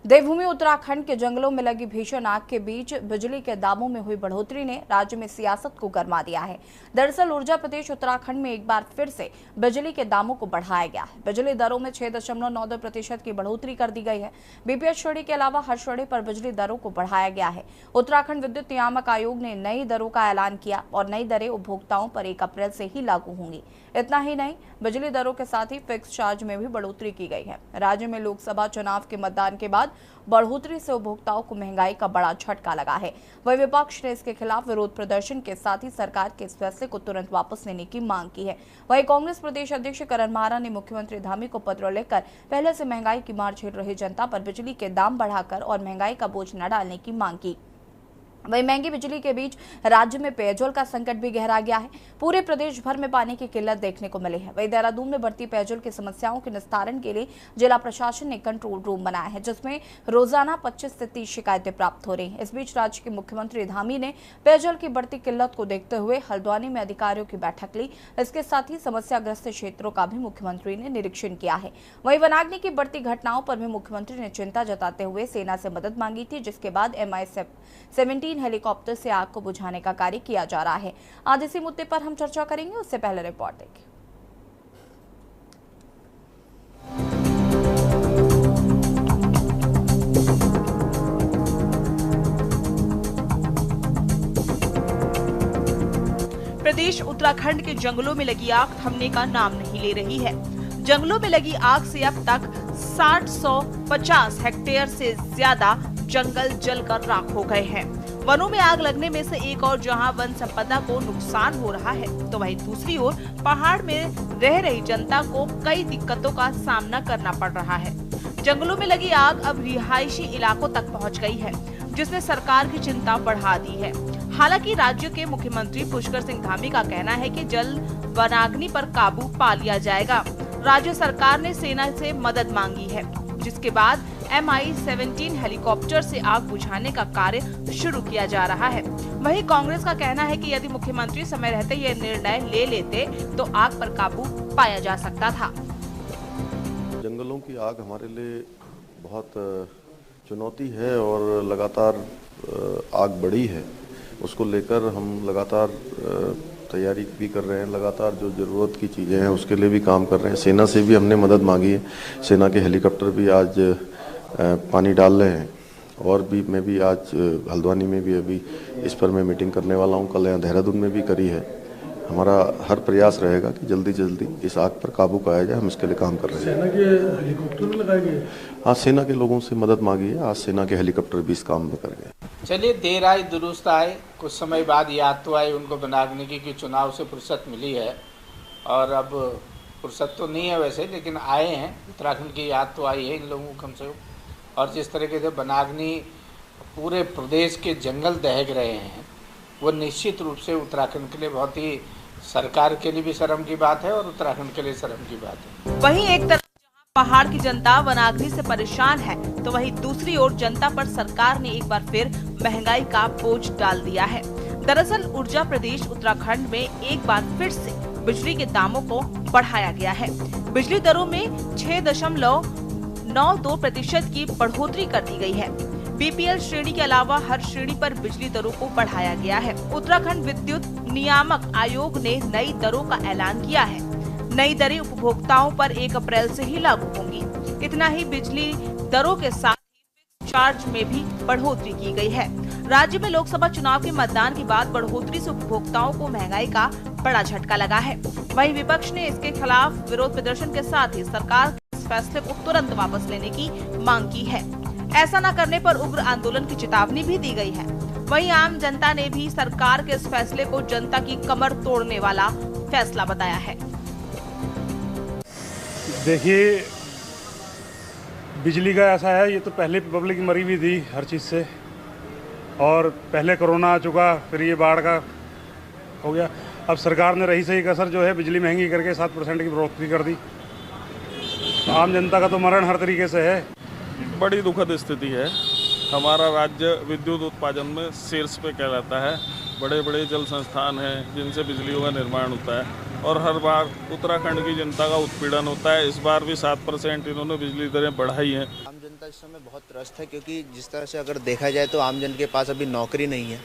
देवभूमि उत्तराखंड के जंगलों में लगी भीषण आग के बीच बिजली के दामों में हुई बढ़ोतरी ने राज्य में सियासत को गरमा दिया है। दरअसल ऊर्जा प्रदेश उत्तराखंड में एक बार फिर से बिजली के दामों को बढ़ाया गया है। बिजली दरों में 6.92% की बढ़ोतरी कर दी गई है। बीपीएल श्रेणी के अलावा हर श्रेणी पर बिजली दरों को बढ़ाया गया है। उत्तराखंड विद्युत नियामक आयोग ने नई दरों का ऐलान किया और नई दरें उपभोक्ताओं पर 1 अप्रैल से ही लागू होंगी। इतना ही नहीं, बिजली दरों के साथ ही फिक्स चार्ज में भी बढ़ोतरी की गई है। राज्य में लोकसभा चुनाव के मतदान के बाद बढ़ोतरी से उपभोक्ताओं को महंगाई का बड़ा झटका लगा है। वही विपक्ष ने इसके खिलाफ विरोध प्रदर्शन के साथ ही सरकार के इस फैसले को तुरंत वापस लेने की मांग की है। वही कांग्रेस प्रदेश अध्यक्ष करण मारा ने मुख्यमंत्री धामी को पत्र लिखकर पहले से महंगाई की मार झेल रही जनता पर बिजली के दाम बढ़ाकर और महंगाई का बोझ न डालने की मांग की। वही महंगी बिजली के बीच राज्य में पेयजल का संकट भी गहरा गया है। पूरे प्रदेश भर में पानी की किल्लत देखने को मिली है। वही देहरादून में बढ़ती पेयजल की समस्याओं के निस्तारण के लिए जिला प्रशासन ने कंट्रोल रूम बनाया है, जिसमें रोजाना 25 से 30 शिकायतें प्राप्त हो रही हैं। इस बीच राज्य के मुख्यमंत्री धामी ने पेयजल की बढ़ती किल्लत को देखते हुए हल्द्वानी में अधिकारियों की बैठक ली। इसके साथ ही समस्याग्रस्त क्षेत्रों का भी मुख्यमंत्री ने निरीक्षण किया है। वही वनाग्नि की बढ़ती घटनाओं पर भी मुख्यमंत्री ने चिंता जताते हुए सेना से मदद मांगी थी, जिसके बाद MI-17 हेलीकॉप्टर से आग को बुझाने का कार्य किया जा रहा है। आज इसी मुद्दे पर हम चर्चा करेंगे, उससे पहले रिपोर्ट देखिए। प्रदेश उत्तराखंड के जंगलों में लगी आग थमने का नाम नहीं ले रही है। जंगलों में लगी आग से अब तक 60-150 हेक्टेयर से ज्यादा जंगल जलकर राख हो गए हैं। वनों में आग लगने में से एक और जहां वन संपदा को नुकसान हो रहा है, तो वहीं दूसरी ओर पहाड़ में रह रही जनता को कई दिक्कतों का सामना करना पड़ रहा है। जंगलों में लगी आग अब रिहायशी इलाकों तक पहुंच गई है, जिसने सरकार की चिंता बढ़ा दी है। हालांकि राज्य के मुख्यमंत्री पुष्कर सिंह धामी का कहना है कि जल्द वनाग्नि पर काबू पा लिया जाएगा। राज्य सरकार ने सेना से मदद मांगी है, जिसके बाद MI-17 हेलीकॉप्टर से आग बुझाने का कार्य शुरू किया जा रहा है। वहीं कांग्रेस का कहना है कि यदि मुख्यमंत्री समय रहते ये निर्णय ले लेते तो आग पर काबू पाया जा सकता था। जंगलों की आग हमारे लिए बहुत चुनौती है और लगातार आग बढ़ी है। उसको लेकर हम लगातार तैयारी भी कर रहे हैं। लगातार जो ज़रूरत की चीज़ें हैं उसके लिए भी काम कर रहे हैं। सेना से भी हमने मदद मांगी है। सेना के हेलीकॉप्टर भी आज पानी डाल रहे हैं और भी मैं भी आज हल्द्वानी में भी अभी इस पर मैं मीटिंग करने वाला हूं। कल यहाँ देहरादून में भी करी है। हमारा हर प्रयास रहेगा कि जल्दी जल्दी इस आग पर काबू पाया जाए। हम इसके लिए काम कर रहे हैं। सेना के हेलीकॉप्टर भी लगाए गए? हाँ, सेना के लोगों से मदद मांगी है। आज सेना के हेलीकॉप्टर भी इस काम में कर गए। चलिए, देर आए दुरुस्त आए। कुछ समय बाद याद तो आए उनको वनाग्नि की चुनाव से फुर्सत मिली है और अब फुर्सत तो नहीं है वैसे, लेकिन आए हैं। उत्तराखंड की याद तो आई है इन लोगों को कम से कम। और जिस तरीके से वनाग्नि पूरे प्रदेश के जंगल दहक रहे हैं, वो निश्चित रूप से उत्तराखंड के लिए बहुत ही, सरकार के लिए भी शर्म की बात है और उत्तराखंड के लिए शर्म की बात है। वहीं एक तरफ जहां पहाड़ की जनता वनाग्नि से परेशान है, तो वहीं दूसरी ओर जनता पर सरकार ने एक बार फिर महंगाई का बोझ डाल दिया है। दरअसल ऊर्जा प्रदेश उत्तराखंड में एक बार फिर से बिजली के दामों को बढ़ाया गया है। बिजली दरों में 6.92% की बढ़ोतरी कर दी गई है। बीपीएल श्रेणी के अलावा हर श्रेणी पर बिजली दरों को बढ़ाया गया है। उत्तराखंड विद्युत नियामक आयोग ने नई दरों का ऐलान किया है। नई दरें उपभोक्ताओं पर 1 अप्रैल से ही लागू होंगी। इतना ही, बिजली दरों के साथ ही फिक्स चार्ज में भी बढ़ोतरी की गई है। राज्य में लोकसभा चुनाव के मतदान के बाद बढ़ोतरी से उपभोक्ताओं को महंगाई का बड़ा झटका लगा है। वहीं विपक्ष ने इसके खिलाफ विरोध प्रदर्शन के साथ ही सरकार के इस फैसले को तुरंत वापस लेने की मांग की है। ऐसा न करने पर उग्र आंदोलन की चेतावनी भी दी गई है। वहीं आम जनता ने भी सरकार के इस फैसले को जनता की कमर तोड़ने वाला फैसला बताया है। देखिए, बिजली का ऐसा है, ये तो पहले पब्लिक मरी भी थी हर चीज़ से, और पहले कोरोना आ चुका, फिर ये बाढ़ का हो गया। अब सरकार ने रही सही कसर जो है बिजली महंगी करके 7% की बढ़ोतरी कर दी। आम जनता का तो मरण हर तरीके से है। बड़ी दुखद स्थिति है। हमारा राज्य विद्युत उत्पादन में शीर्ष पे कहलाता है। बड़े बड़े जल संस्थान हैं जिनसे बिजलियों का निर्माण होता है और हर बार उत्तराखंड की जनता का उत्पीड़न होता है। इस बार भी 7% इन्होंने बिजली दरें बढ़ाई हैं। आम जनता इस समय बहुत त्रस्त है, क्योंकि जिस तरह से अगर देखा जाए तो आम जन के पास अभी नौकरी नहीं है,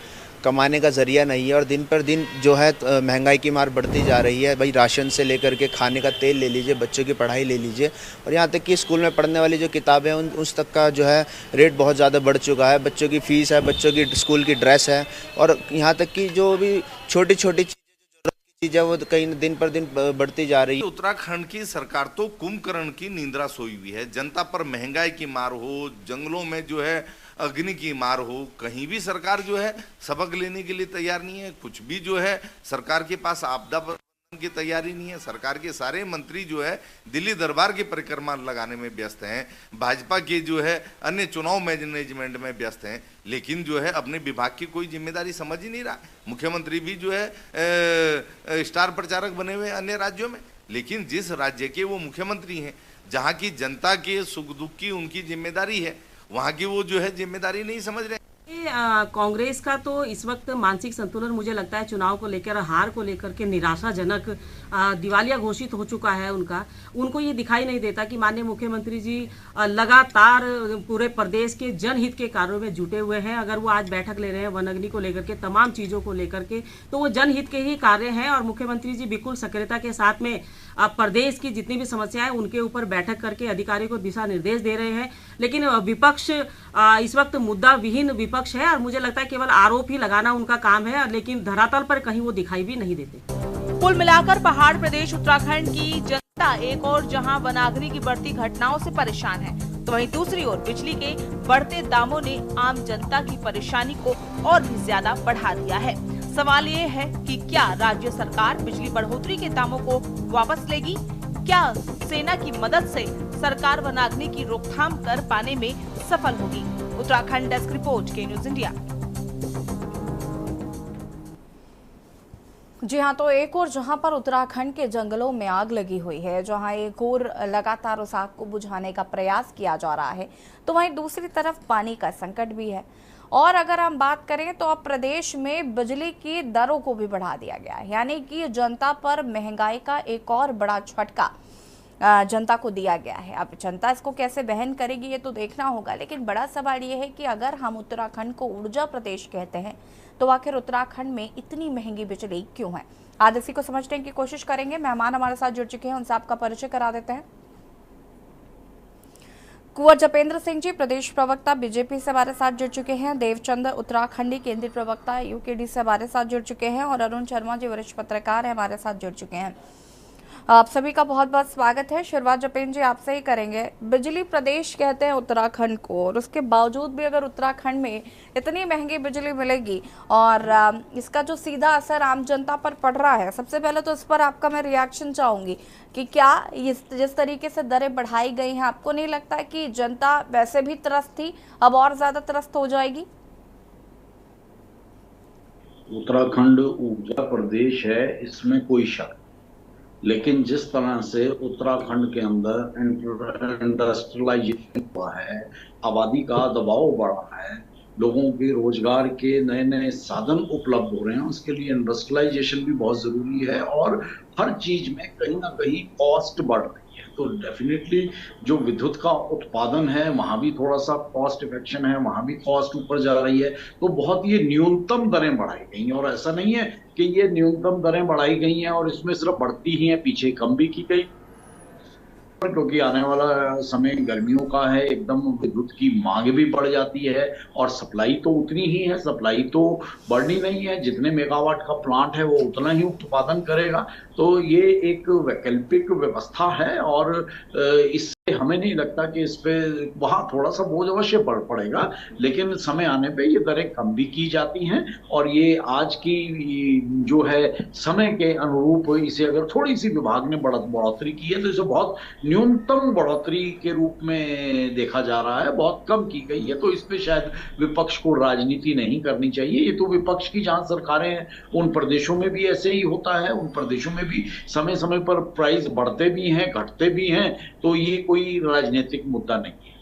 कमाने का जरिया नहीं है और दिन पर दिन जो है महंगाई की मार बढ़ती जा रही है। भाई राशन से लेकर के खाने का तेल ले लीजिए, बच्चों की पढ़ाई ले लीजिए और यहाँ तक कि स्कूल में पढ़ने वाली जो किताबें हैं उस तक का जो है रेट बहुत ज़्यादा बढ़ चुका है। बच्चों की फ़ीस है, बच्चों की स्कूल की ड्रेस है और यहाँ तक कि जो भी छोटी छोटी चीज़ें वो कहीं दिन पर दिन बढ़ती जा रही है। उत्तराखंड की सरकार तो कुंभकर्ण की निंद्रा सोई हुई है। जनता पर महंगाई की मार हो, जंगलों में जो है अग्नि की मार हो, कहीं भी सरकार जो है सबक लेने के लिए तैयार नहीं है। कुछ भी जो है सरकार के पास आपदा प्रबंधन की तैयारी नहीं है। सरकार के सारे मंत्री जो है दिल्ली दरबार की परिक्रमा लगाने में व्यस्त हैं, भाजपा के जो है अन्य चुनाव मैनेजमेंट में व्यस्त हैं, लेकिन जो है अपने विभाग की कोई जिम्मेदारी समझ ही नहीं रहा। मुख्यमंत्री भी जो है स्टार प्रचारक बने हुए अन्य राज्यों में, लेकिन जिस राज्य के वो मुख्यमंत्री हैं, जहाँ की जनता के सुख दुख की उनकी जिम्मेदारी है, वहाँ की वो जो है जिम्मेदारी नहीं समझ रहे। कांग्रेस का तो इस वक्त मानसिक संतुलन मुझे लगता है चुनाव को लेकर, हार को लेकर के निराशाजनक दिवालिया घोषित हो चुका है उनका। उनको ये दिखाई नहीं देता कि माननीय मुख्यमंत्री जी लगातार पूरे प्रदेश के जनहित के कार्यों में जुटे हुए हैं। अगर वो आज बैठक ले रहे हैं वन अग्नि को लेकर के, तमाम चीज़ों को लेकर के, तो वो जनहित के ही कार्य हैं और मुख्यमंत्री जी बिल्कुल सक्रियता के साथ में प्रदेश की जितनी भी समस्याएं उनके ऊपर बैठक करके अधिकारियों को दिशा निर्देश दे रहे हैं। लेकिन विपक्ष इस वक्त मुद्दा विहीन विपक्ष है और मुझे लगता है केवल आरोप ही लगाना उनका काम है, लेकिन धरातल पर कहीं वो दिखाई भी नहीं देते। कुल मिलाकर पहाड़ प्रदेश उत्तराखंड की जनता एक और जहां वनाग्नि की बढ़ती घटनाओं से परेशान है, तो वहीं दूसरी ओर बिजली के बढ़ते दामों ने आम जनता की परेशानी को और भी ज्यादा बढ़ा दिया है। सवाल ये है कि क्या राज्य सरकार बिजली बढ़ोतरी के दामों को वापस लेगी? क्या सेना की मदद से सरकार वनाग्नि की रोकथाम कर पाने में सफल होगी? उत्तराखंड डेस्क रिपोर्ट, के न्यूज इंडिया। जी हाँ, तो एक और जहां पर उत्तराखंड के जंगलों में आग लगी हुई है, जहां एक और लगातार उस आग को बुझाने का प्रयास किया जा रहा है, तो वहीं दूसरी तरफ पानी का संकट भी है। और अगर हम बात करें तो अब प्रदेश में बिजली की दरों को भी बढ़ा दिया गया है, यानी कि जनता पर महंगाई का एक और बड़ा झटका जनता को दिया गया है। अब जनता इसको कैसे वहन करेगी ये तो देखना होगा, लेकिन बड़ा सवाल ये है कि अगर हम उत्तराखंड को ऊर्जा प्रदेश कहते हैं तो आखिर उत्तराखंड में इतनी महंगी बिजली क्यों है? आज इसी को समझने की कोशिश करेंगे। मेहमान हमारे साथ जुड़ चुके हैं, उनसे आपका परिचय करा देते हैं। कुंवर जपेंद्र सिंह जी प्रदेश प्रवक्ता बीजेपी से हमारे साथ जुड़ चुके हैं। देवचंद उत्तराखंडी केंद्रीय प्रवक्ता यूकेडी से हमारे साथ जुड़ चुके हैं और अरुण शर्मा जी वरिष्ठ पत्रकार हैं, हमारे साथ जुड़ चुके हैं। आप सभी का बहुत बहुत स्वागत है। शुरुआत जपेंद्र जी आपसे ही करेंगे। बिजली प्रदेश कहते हैं उत्तराखंड को, और उसके बावजूद भी अगर उत्तराखंड में इतनी महंगी बिजली मिलेगी और इसका जो सीधा असर आम जनता पर पड़ रहा है, सबसे पहले तो इस पर आपका मैं रिएक्शन चाहूंगी कि क्या जिस तरीके से दरें बढ़ाई गई हैं, आपको नहीं लगता है कि जनता वैसे भी त्रस्त थी, अब और ज्यादा त्रस्त हो जाएगी? उत्तराखंड ऊर्जा प्रदेश है, इसमें कोई शक, लेकिन जिस तरह से उत्तराखंड के अंदर इंडस्ट्रियलाइजेशन हुआ है, आबादी का दबाव बढ़ा है, लोगों के रोजगार के नए नए साधन उपलब्ध हो रहे हैं, उसके लिए इंडस्ट्रियलाइजेशन भी बहुत जरूरी है और हर चीज में कहीं ना कहीं कॉस्ट बढ़ रही है। तो डेफिनेटली जो विद्युत का उत्पादन है वहां भी थोड़ा सा कॉस्ट इफेक्शन है, वहां भी कॉस्ट ऊपर जा रही है। तो बहुत ये न्यूनतम दरें बढ़ाई गई हैं और ऐसा नहीं है कि ये न्यूनतम दरें बढ़ाई गई हैं और इसमें सिर्फ बढ़ती ही हैं, पीछे कम भी की गई, क्योंकि आने वाला समय गर्मियों का है, एकदम विद्युत की मांग भी बढ़ जाती है और सप्लाई तो उतनी ही है, सप्लाई तो बढ़नी नहीं है। जितने मेगावाट का प्लांट है वो उतना ही उत्पादन करेगा। तो ये एक वैकल्पिक व्यवस्था है और इससे हमें नहीं लगता कि इस पे वहाँ थोड़ा सा बोझ अवश्य बढ़ पड़ेगा, लेकिन समय आने पे ये दरें कम भी की जाती हैं और ये आज की जो है समय के अनुरूप इसे अगर थोड़ी सी विभाग ने बढ़ोतरी की है तो इसे बहुत न्यूनतम बढ़ोतरी के रूप में देखा जा रहा है, बहुत कम की गई है। तो इस पे शायद विपक्ष को राजनीति नहीं करनी चाहिए। ये तो विपक्ष की जहां सरकारें हैं उन प्रदेशों में भी ऐसे ही होता है, उन प्रदेशों में भी समय समय पर प्राइस बढ़ते भी हैं, घटते भी हैं, तो ये कोई राजनीतिक मुद्दा नहीं है।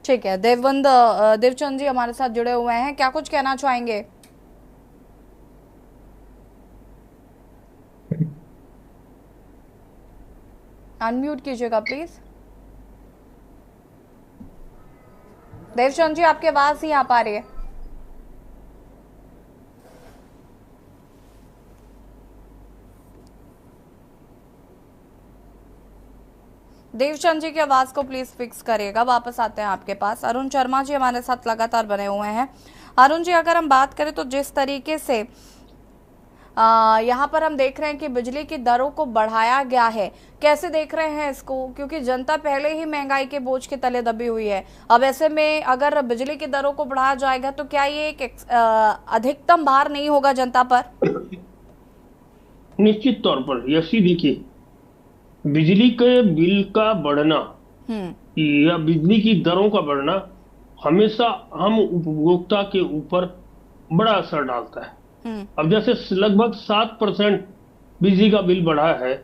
ठीक है, देवचंद जी हमारे साथ जुड़े हुए हैं, क्या कुछ कहना चाहेंगे? अनम्यूट कीजिएगा प्लीज। देवचंद जी, आपकी आवाज नहीं आ पा रही है। देवचंद जी की आवाज को प्लीज फिक्स करिएगा। वापस आते हैं आपके पास। अरुण शर्मा जी हमारे साथ लगातार बने हुए हैं। अरुण जी, अगर हम बात करें तो जिस तरीके से यहाँ पर हम देख रहे हैं कि बिजली की दरों को बढ़ाया गया है, कैसे देख रहे हैं इसको? क्योंकि जनता पहले ही महंगाई के बोझ के तले दबी हुई है। अब ऐसे में अगर बिजली की दरों को बढ़ाया जाएगा तो क्या ये एक अधिकतम भार नहीं होगा जनता पर? निश्चित तौर पर यशी देखिए, बिजली के बिल का बढ़ना या बिजली की दरों का बढ़ना हमेशा हम उपभोक्ता के ऊपर बड़ा असर डालता है। अब जैसे लगभग 7% बिजली का बिल बढ़ा है,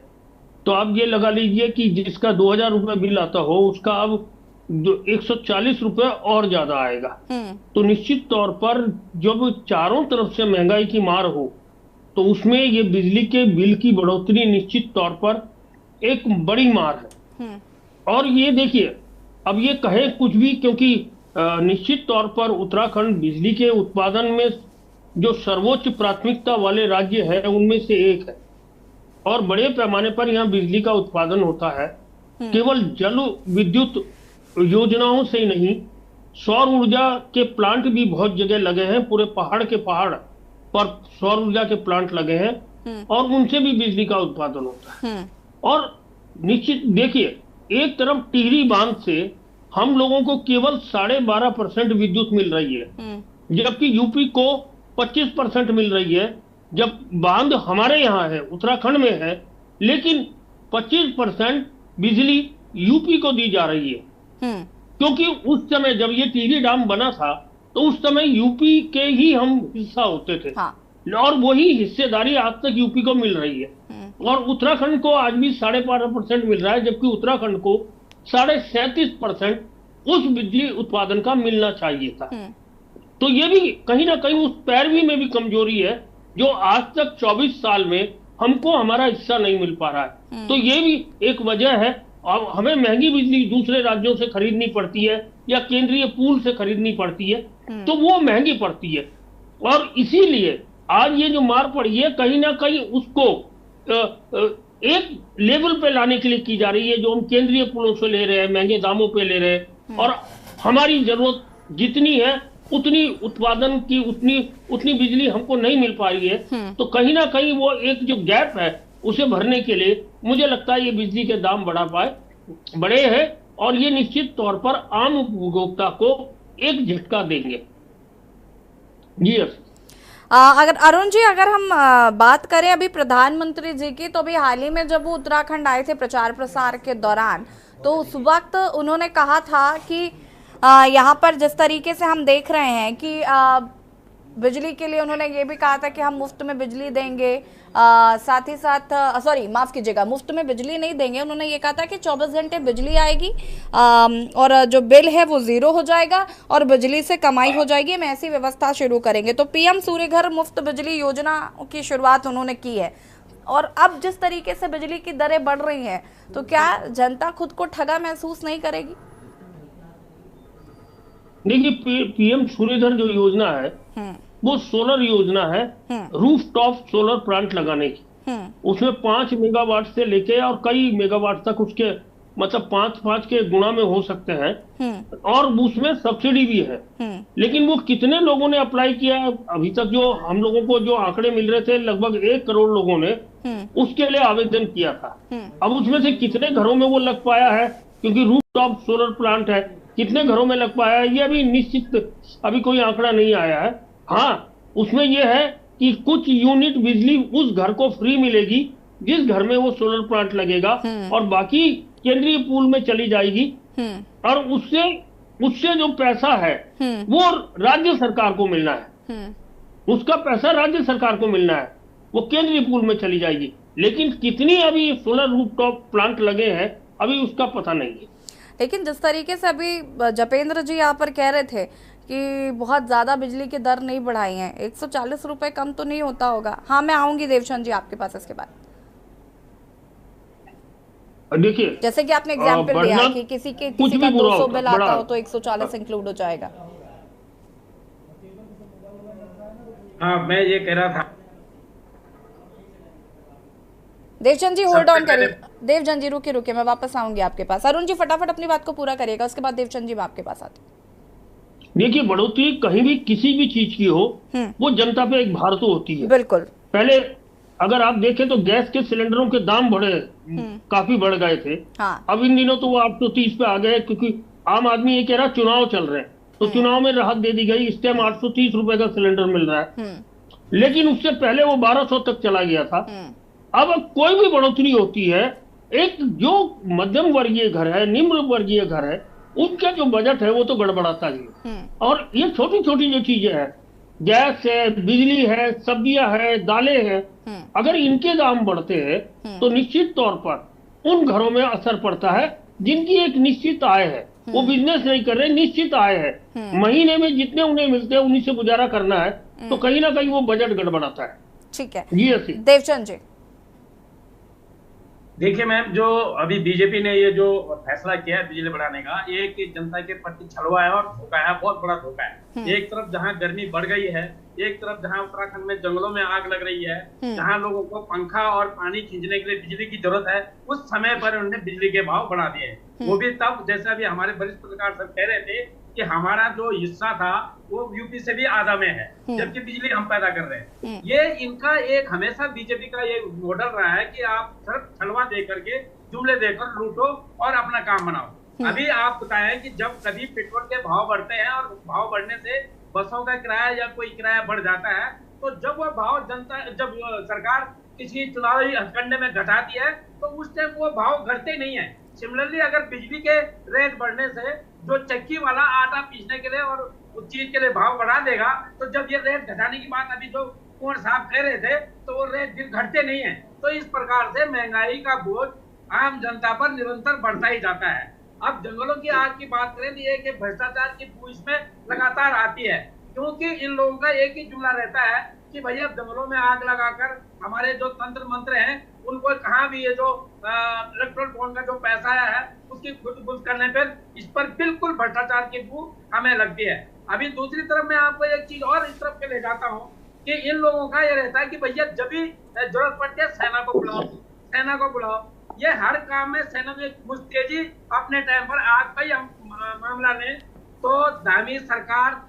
तो आप ये लगा लीजिए कि जिसका 2000 रुपए बिल आता हो उसका अब 140 रुपए और ज्यादा आएगा। तो निश्चित तौर पर जब चारों तरफ से महंगाई की मार हो तो उसमें ये बिजली के बिल की बढ़ोतरी निश्चित तौर पर एक बड़ी मार है। और ये देखिए, अब ये कहे कुछ भी, क्योंकि निश्चित तौर पर उत्तराखंड बिजली के उत्पादन में जो सर्वोच्च प्राथमिकता वाले राज्य है उनमें से एक है और बड़े पैमाने पर यहाँ बिजली का उत्पादन होता है। केवल जल विद्युत योजनाओं से ही नहीं, सौर ऊर्जा के प्लांट भी बहुत जगह लगे हैं। पूरे पहाड़ के पहाड़ पर सौर ऊर्जा के प्लांट लगे हैं और उनसे भी बिजली का उत्पादन होता है। और निश्चित देखिए, एक तरफ टिहरी बांध से हम लोगों को केवल 12.5% विद्युत मिल रही है, जबकि यूपी को 25% मिल रही है। जब बांध हमारे यहाँ है, उत्तराखंड में है, लेकिन 25% बिजली यूपी को दी जा रही है। क्योंकि उस समय जब ये टिहरी डैम बना था तो उस समय यूपी के ही हम हिस्सा होते थे। और वही हिस्सेदारी आज तक यूपी को मिल रही है। और उत्तराखंड को आज भी 12.5% मिल रहा है, जबकि उत्तराखंड को 37.5% उस बिजली उत्पादन का मिलना चाहिए था। तो ये भी कहीं ना कहीं उस पैरवी में भी कमजोरी है जो आज तक 24 साल में हमको हमारा हिस्सा नहीं मिल पा रहा है। तो ये भी एक वजह है। और हमें महंगी बिजली दूसरे राज्यों से खरीदनी पड़ती है या केंद्रीय पूल से खरीदनी पड़ती है, तो वो महंगी पड़ती है। और इसीलिए आज ये जो मार पड़ी है कहीं ना कहीं उसको एक लेवल पे लाने के लिए की जा रही है। जो हम केंद्रीय पुलों से ले रहे हैं, महंगे दामों पे ले रहे हैं, और हमारी जरूरत जितनी है उतनी उत्पादन की उतनी बिजली हमको नहीं मिल पा रही है। तो कहीं ना कहीं वो एक जो गैप है उसे भरने के लिए मुझे लगता है ये बिजली के दाम बड़े हैं और ये निश्चित तौर पर आम उपभोक्ता को एक झटका देंगे। जी अगर अरुण जी, अगर हम बात करें अभी प्रधानमंत्री जी की, तो अभी हाल ही में जब वो उत्तराखंड आए थे प्रचार प्रसार के दौरान, तो उस वक्त उन्होंने कहा था कि यहाँ पर जिस तरीके से हम देख रहे हैं कि बिजली के लिए उन्होंने ये भी कहा था कि हम मुफ्त में बिजली देंगे, साथ ही साथ माफ कीजिएगा, मुफ्त में बिजली नहीं देंगे। उन्होंने ये कहा था कि 24 घंटे बिजली आएगी और जो बिल है वो 0 हो जाएगा और बिजली से कमाई हो जाएगी, हम ऐसी व्यवस्था शुरू करेंगे। तो पीएम सूर्य घर मुफ्त बिजली योजना की शुरुआत उन्होंने की है। और अब जिस तरीके से बिजली की दरें बढ़ रही हैं, तो क्या जनता खुद को ठगा महसूस नहीं करेगी? देखिए, पीएम सूर्य घर जो योजना है वो सोलर योजना है, रूफटॉप सोलर प्लांट लगाने की। उसमें 5 मेगावाट से लेके और कई मेगावाट तक उसके मतलब 5 के गुणा में हो सकते हैं और उसमें सब्सिडी भी है। लेकिन वो कितने लोगों ने अप्लाई किया अभी तक? जो हम लोगों को जो आंकड़े मिल रहे थे, लगभग 1 करोड़ लोगों ने उसके लिए आवेदन किया था। अब उसमें से कितने घरों में वो लग पाया है, क्योंकि रूफटॉप सोलर प्लांट है, कितने घरों में लग पाया है ये अभी निश्चित अभी कोई आंकड़ा नहीं आया है। हाँ, उसमें यह है कि कुछ यूनिट बिजली उस घर को फ्री मिलेगी जिस घर में वो सोलर प्लांट लगेगा और बाकी केंद्रीय पूल में चली जाएगी। और उससे जो पैसा है वो राज्य सरकार को मिलना है, उसका पैसा राज्य सरकार को मिलना है, वो केंद्रीय पूल में चली जाएगी। लेकिन कितनी अभी सोलर रूफटॉप प्लांट लगे हैं अभी उसका पता नहीं है। लेकिन जिस तरीके से अभी जपेंद्र जी यहाँ पर कह रहे थे कि बहुत ज्यादा बिजली की दर नहीं बढ़ाई है, 140 रुपए कम तो नहीं होता होगा। हाँ, मैं आऊंगी देवचंद जी आपके पास इसके बाद। देखिए, जैसे कि आपने एग्जाम्पल दिया कि किसी का 200 बिल आता हो तो 140 इंक्लूड हो जाएगा। हाँ, मैं ये कह रहा था। देवचंद जी होल्ड ऑन करिए, देवचंद जी रुकिए, मैं वापस आऊंगी आपके पास। अरुण जी फटाफट अपनी बात को पूरा करिएगा, उसके बाद देवचंद जी मैं आपके पास आती हूँ। देखिए, बढ़ोतरी कहीं भी किसी भी चीज की हो वो जनता पे एक भार तो होती है। बिल्कुल। पहले अगर आप देखें तो गैस के सिलेंडरों के दाम काफी बढ़ गए थे। हाँ। अब इन दिनों तो वो 830 पे आ गए, क्योंकि आम आदमी ये कह रहा चुनाव चल रहे हैं तो चुनाव में राहत दे दी गई। इस टाइम 830 रुपए का सिलेंडर मिल रहा है, लेकिन उससे पहले वो 1200 तक चला गया था। अब कोई भी बढ़ोतरी होती है, एक जो मध्यम वर्गीय घर है, निम्न वर्गीय घर है, उनका जो बजट है वो तो गड़बड़ाता ही है। और ये छोटी छोटी जो चीजें हैं, गैस है, बिजली है, सब्जियां है, दालें हैं, अगर इनके दाम बढ़ते हैं तो निश्चित तौर पर उन घरों में असर पड़ता है जिनकी एक निश्चित आय है। वो बिजनेस नहीं कर रहे, निश्चित आय है, महीने में जितने उन्हें मिलते हैं उन्हीं से गुजारा करना है, तो कहीं ना कहीं वो बजट गड़बड़ाता है। ठीक है जी देवचंद जी। देखिए मैम, जो अभी बीजेपी ने ये जो फैसला किया है बिजली बढ़ाने का, ये कि जनता के प्रति छलवा है और धोखा है, बहुत बड़ा धोखा है। एक तरफ जहां गर्मी बढ़ गई है, एक तरफ जहां उत्तराखंड में जंगलों में आग लग रही है, जहां लोगों को पंखा और पानी खींचने के लिए बिजली की जरूरत है, उस समय पर उन्होंने बिजली के भाव बढ़ा दिए। वो भी तब, जैसा अभी हमारे वरिष्ठ पत्रकार सब कह रहे थे कि हमारा जो हिस्सा था वो यूपी से भी आधा में है, जबकि बिजली हम पैदा कर रहे हैं। ये इनका एक हमेशा बीजेपी का ये मॉडल रहा है कि आप सिर्फ छलवा दे करके, जुमले देकर लूटो और अपना काम बनाओ। अभी आप बताएं कि जब कभी पेट्रोल के भाव बढ़ते हैं और भाव बढ़ने से बसों का किराया या कोई किराया बढ़ जाता है, तो जब वो भाव जब सरकार किसी चुनावी हथकंडे में घटाती है तो उस टाइम वो भाव घटते नहीं है। सिमिलरली अगर बिजली के रेट बढ़ने से जो चक्की वाला आटा पीसने के लिए और उस चीज के लिए भाव बढ़ा देगा, तो जब ये रेट घटाने की बात अभी जो कुंवर साहब कह रहे थे, तो वो रेट फिर घटते नहीं है। तो इस प्रकार से महंगाई का बोझ आम जनता पर निरंतर बढ़ता ही जाता है। अब जंगलों की आग की बात करें तो ये कि भ्रष्टाचार की बू इसमें लगातार आती है, क्योंकि इन लोगों का एक ही जुमला रहता है कि भैया जंगलों में आग लगाकर हमारे जो तंत्र मंत्र हैं उनको कहाँ भी ये जो इलेक्ट्रल बॉन्ड का जो पैसा आया है उसकी खुद बुझ करने पर इस पर बिल्कुल भ्रष्टाचार की बू हमें लगती है। अभी दूसरी तरफ मैं आपको एक चीज और इस तरफ पे ले जाता हूँ कि इन लोगों का ये रहता है कि भैया जब भी जरूरत पड़ती है सेना को बुलाओ, सेना को बुलाओ। ये हर काम में सेना में कुछ तेजी अपने टाइम पर आग का मामला ने तो धामी सरकार